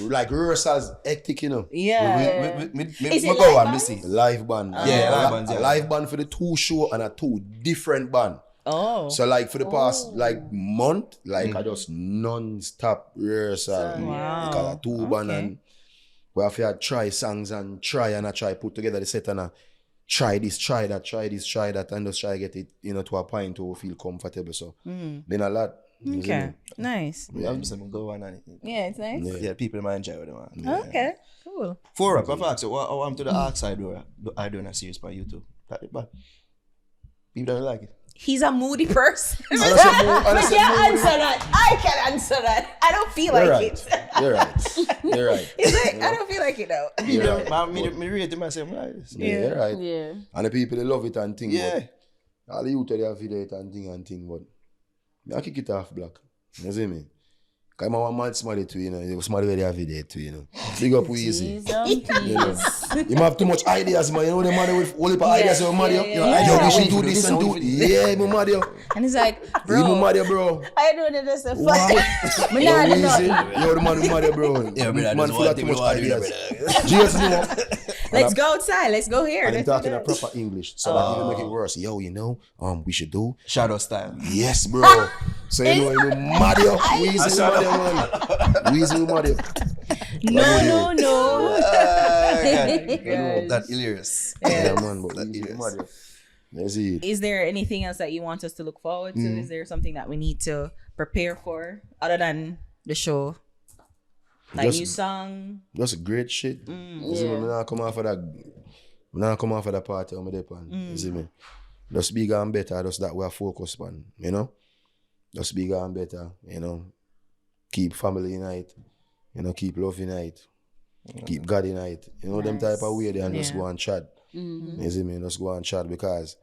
like rehearsals hectic, you know. Yeah. Me Is it go live on, band? me see. Live band. Yeah, live band, yeah. Live band for the 2 show and a 2 different band. Oh. So like for the past like month, like I just non-stop rehearsal. Wow. Because a 2 band Okay. and we have to try songs and try put together the set and try this, try that, and just try get it, you know, to a point where we feel comfortable. So been a lot. you see Okay. me? Nice. I'm just go on and Yeah, it's nice. yeah, people might enjoy them. Okay. Cool. For up, I've asked you, what I'm to the arc side where I do a series by YouTube. That it bad. People don't like it. He's a moody person. And I I said, can't answer that. I can answer that. I don't feel You're like right. it. You're right. You're right. It's like, I don't feel like it though. People don't, me rate myself, right? Yeah, you're right. Yeah. And the people they love it and thing. Yeah. But all the youth they have video it and thing, but I kick it off black. You see me? Cause I'm a mad smiley too, you know. It was smiley where they have video too, you know. Big up easy. Please and please. You have too much ideas, man. You know the man with all the ideas of Mario. You know, yeah. we should do this and do it. Yeah, I'm Mario. And he's like, You bro, Mario, bro. I don't know this. Wow. Me Yo, nah do easy. nothing. You're the man with Mario, bro. Yeah, but Man full of too much ideas. Jesus, you know. let's go outside. Let's go here. And I'm Let's do talking a that. proper English, so that even make it worse. Yo, you know, we should do. Shadow style. Yes, bro. So you know Mario, Weezy Mario, man. Weezy Mario. No. That hilarious. Yeah, man, but That Weezy is. Mario. Let's see. Is there anything else that you want us to look forward to? Is there something that we need to prepare for other than the show? Like Just- new song? That's great shit. You see me? Me nah come off of that party on my dip on. You see me? Just bigger and better, just that we're focused on, you know? Just bigger and better, you know? Keep family united, you know, keep love united, keep God united. You know, them type of way there and just Yeah. go and chat. You see me? Just go and chat because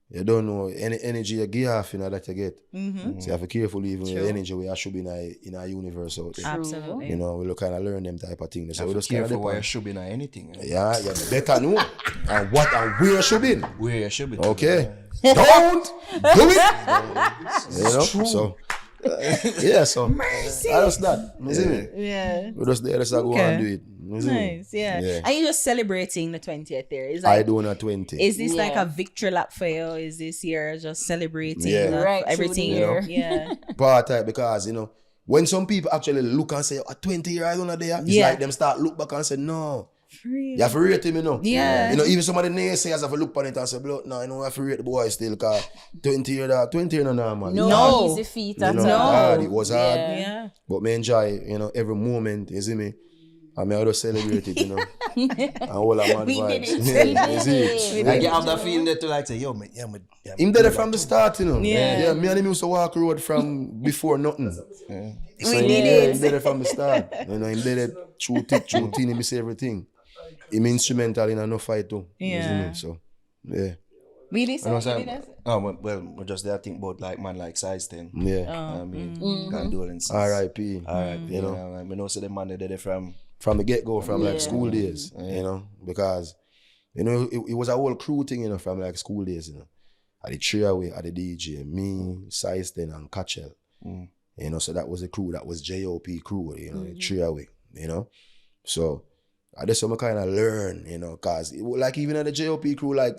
you don't know any energy you give off, you know, that you get. So you have to be careful even with the energy where you should be in a universe out there. Absolutely. You know, we kind of learn them type of things. So we So just kind of careful where you depend. should be not anything. Yeah, you better know and what and where you should be. Where you should be. Okay. Don't do it. You know? So yeah, so Mercy. I just that. You see me? Yeah. We just there, just go Okay. and do it. You see me? Nice. Yeah. Yeah. Are you just celebrating the 20th there? Is like, Aidonia 20. is this like Yeah. a victory lap for you? Is this year just celebrating Yeah. of Right through everything? the year. Yeah. part type because, you know, when some people actually look and say, a 20-year Aidonia there, it's Yeah. like them start look back and say, no. For real. You have to rate him, you know. Yeah. You know, even some of the naysayers have to look on it and say, blood, no, you know, I have to rate the boy still because 20-year dog, 20-year no normal. No, No. easy feet You at know, all. hard, it was hard. Yeah. Yeah. But me enjoy, you know, every moment, you see me? I mean, I just celebrate it, you know. And all of my We did vibes. it. Yeah, you see it? Like you have that feeling that to like say, yo, man, yeah, man. Yeah, Him did it from the start, you know. Yeah. Me and him used to walk road from before nothing. So We him, did yeah, it. him did it from the start. You know, him did it through thick, through thin, him say everything. Him instrumental in a no fight too. You see Yeah. me? So, yeah. We did You know so. what I'm saying? Well, we just there think about like man like size 10. Yeah. I mean, condolences. R.I.P. R.I.P. You know. I know so the man they did it from. From the get-go, from like school days, you know, because, you know, it was a whole crew thing, you know, from like school days, you know. At the three away, at the DJ, me, Sizen, and Kachel. You know, so that was a crew, that was JOP crew, you know, the three away, you know. So I just some kind of learn, you know, cause like even at the JOP crew, like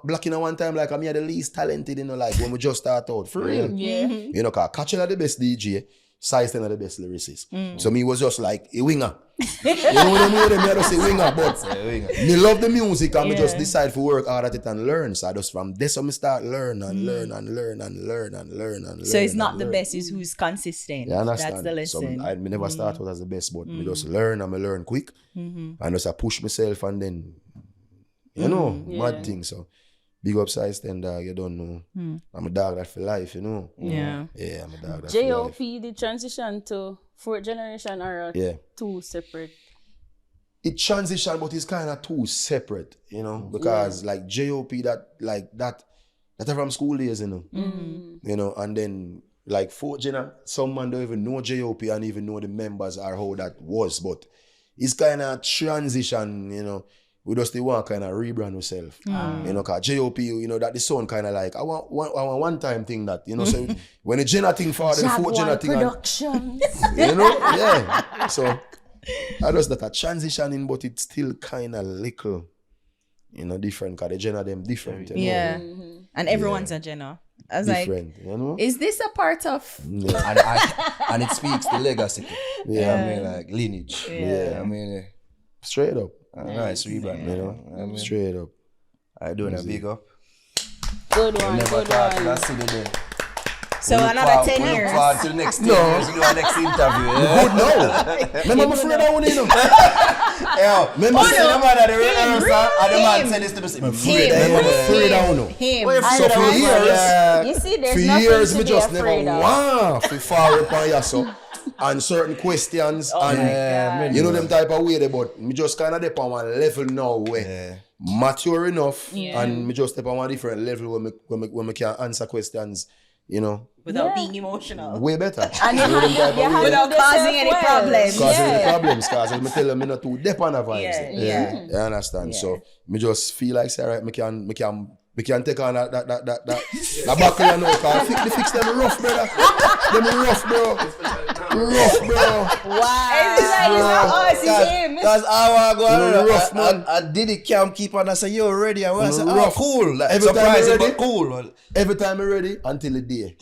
back in a one time, like I'm the least talented, you know, like when we just start out, for real. Yeah. You know, cause Catching are the best DJ, Size are the best lyricist. So me was just like a winger. You know what I mean? I just say winger, but me love the music and me just decide to work hard at it and learn. So I just from this, I start learn. So it's not the best, it's who's consistent. Yeah, I understand. That's the lesson. So I never start out as the best, but me just learn and me learn quick. And just I push myself and then, you know, mad thing. So big up Size 10 dog, you don't know. I'm a dog that for life, you know. Yeah. Yeah, I'm a dog that JOP, for life. the transition to fourth generation are two separate. It transition, but it's kind of two separate, you know, because like JOP that from school days, you know. You know, and then like fourth gen, some man don't even know JOP and even know the members or how that was, but it's kind of transition, you know. We just want kind of rebrand ourselves, you know, cause JOP, you know, that the sound kind of like I want one time thing that, you know, so when the Jenna thing for the fourth Jenna thing, production, you know, yeah. So I just that a transitioning, but it's still kind of little, you know, different. Cause the Jenna them different, you know? Yeah, and everyone's a Jenna. I was different, like, you know. is this a part of? And it speaks the legacy. Yeah. I mean, like lineage. Yeah. I mean, Straight up, nice rebrand, you know, I mean, straight up. I doing a big up. good one, Never good thought one. that's the day. So another 10 years. Look forward to the next 10 years. We do our next interview. Good now. Remember I'm afraid I want to know. Yeah, remember say the man at the rehearsal and the man said this to me. I'm afraid I'm afraid I want to know. Him. So for years, You see, there's for nothing years, to me be just never afraid of. want to fall upon you so and certain questions and you know them type of way there, but me just kind of dip on one level now where mature enough and me just dip on one different level where me can answer questions, you know, Without being emotional. way better. And you Without causing any problems. Causing any problems, cause I tell them me not too dip on the vibes. Yeah. You understand? So me just feel like say right, me can take on that buckle and now, cause fix them rough, brother. Them rough, bro. Rough, bro. Wow. It's not us, it's him. Because I want Rough, to man. I did the camp keeper and I said, yo, ready? I said, oh, Rough. cool. Like, Every time surprising, you ready? but cool. Every time I'm ready until the day.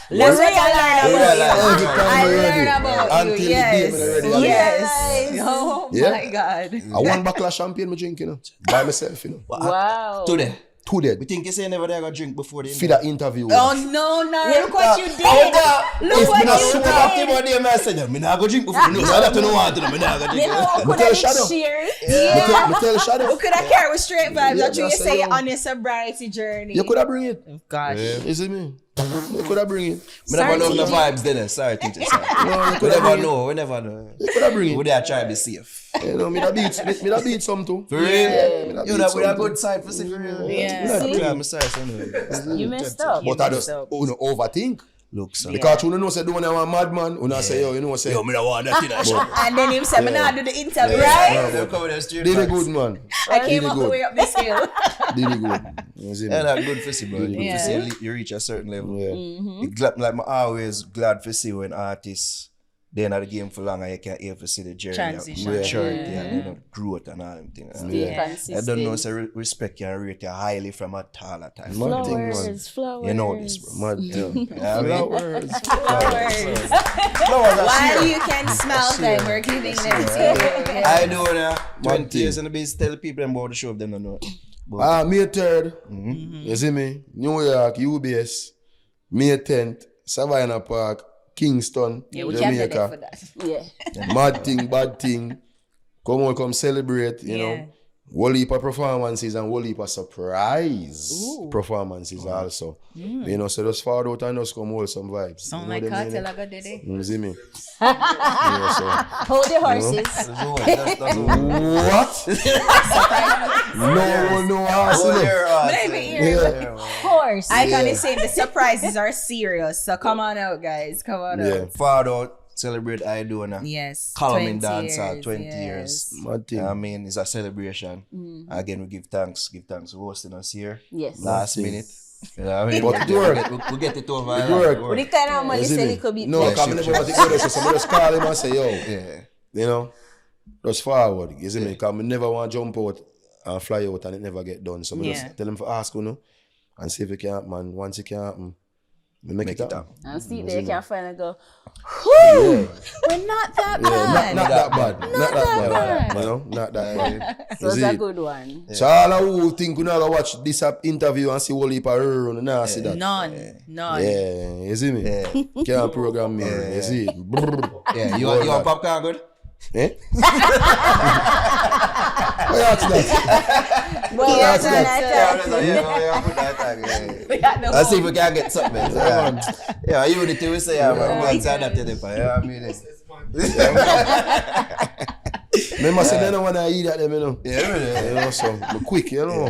Let's realize Every I time I'm learn ready about you. until the day I'm ready. Yes. Oh Yeah. my God. I one bottle of champagne me drink, you know, by myself, you know. Wow. Today. Two dead. We think you say never there got drink before the For that interview. Oh no, look what you did. Look If what me not you sober did. After one day, I said, I'm not going to drink before. No, so I have to know what to do. I'm not going to You drink. know, Me could tell have Shadow. been cheers. Me tell Shadow. Who could have carried with straight vibes? Yeah, That's what you that's say a- on your sobriety journey. You could have bring it. Gosh. You see me? You could have bring it. We never know Sorry, the TJ. vibes then. Sorry, teacher. Sorry. No, you We could have never bring it. know. We never know. You could have bring We it. there try to be safe. You know, me that beat some too. For real? Yeah. You know, we have good side for safe. For real. Yeah. We have a side. So anyway. You messed up. But I just overthink. Look, son. Because you know say don't want a madman, you know say yo, you know say Yo, me don't want that in a shop. And then him said, "Me not do the interview, Yeah. right?" They're coming there straight. did it good, man. I came Really up the good. way up this hill. Did it good. You see me? Yeah, that's good for see, bro. Good Yeah. for see you reach a certain level. Yeah. It like I'm always glad to see when artists they're not the game for long and you can able to see the journey Transition. of maturity and you know, growth and all them things. Stay I consistent. don't know, so respect you and rate you highly from a taller time. Mad thing, man. Flowers. You know this, bro. Mad thing. Yeah, I mean, Flowers. Flowers. flowers are While serious. you can smell them, we're giving them to you. I do now. Mad 20 thing. years in the business, tell people about the show if them don't know. But May 3rd. You see me? New York, UBS. May 10th. Savannah Park. Kingston. Yeah, we can't be there for Jamaica. that. Yeah. Mad thing, bad thing. Come on, come celebrate, you Yeah. know. Whole heap of performances and whole heap of surprise performances also. You know, so just forward out and just come hold some vibes. Sound You know like them, Kartel, you know? I got there. You see me? Yeah, so. Hold the horses. that's all. That's all. What? No, Oh, no, you're awesome. Horse. I can say the surprises are serious. So come on out, guys. Come on Yeah. out. Far out, celebrate Aidonia. Yes. Calm in 20 dancehall, years, 20 yes. years. Mad thing. I mean, it's a celebration. Again, we give thanks for hosting us here. Yes. Last Nothing. minute. You know what I mean? But it work. We'll get it over. It work. But the kind of money You see say me? little bit. No, Yeah, because I sure, never want to go there, so somebody just call him and say, yo, Yeah. you know, just forward. You see me? Because I never want to jump out and fly out and it never get done. So I just tell him to ask, and see if it can happen. And once it can happen, we make it happen. And see there, you can finally go, Whew, we're not that bad. Not that bad. Not that bad. You know? Not that bad. so it's a good one. So all of who think we not gonna watch this interview and see whole heap of her and not see that. None. Yeah, you see me? Yeah. Can't program me. You see it? Yeah, you want popcorn good? Eh? Why ask that? Well, That's Let's see if we can get something. Yeah, you the two we say, man. What's that to the fire? I mean, Remember, say they don't want to eat that, them, you know. Yeah, You know, so I'm quick, you know.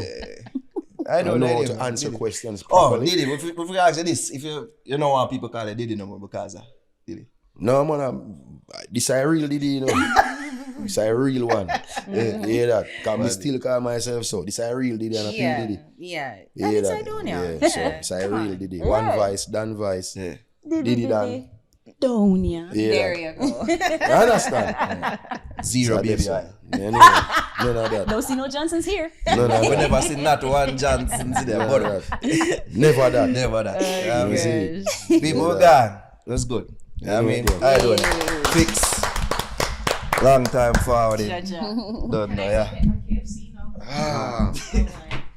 I don't know how know to answer questions Oh, properly. Diddy, if we ask you this, if you know why people call it Diddy no more because of Diddy. No, man, this is a real Diddy, you know. This is a real one. You hear that? Because I still call myself so. This is a real Diddy and a pure Diddy. Yeah. You And hear it's that? Aidonia. Yeah, so it's a real Diddy. One vice, Dan vice. Yeah. Diddy Dan. Aidonia. Yeah. There you go. You understand? Zero So baby that's eye. Yeah, none of that. Don't see no Johnsons here. None of We that. never seen not one Johnson's there, Never but that. Never that. never that. Yeah, I You mean, see? people gone. That's good. I mean, I don't fix. Long time forward. Don't know, yeah.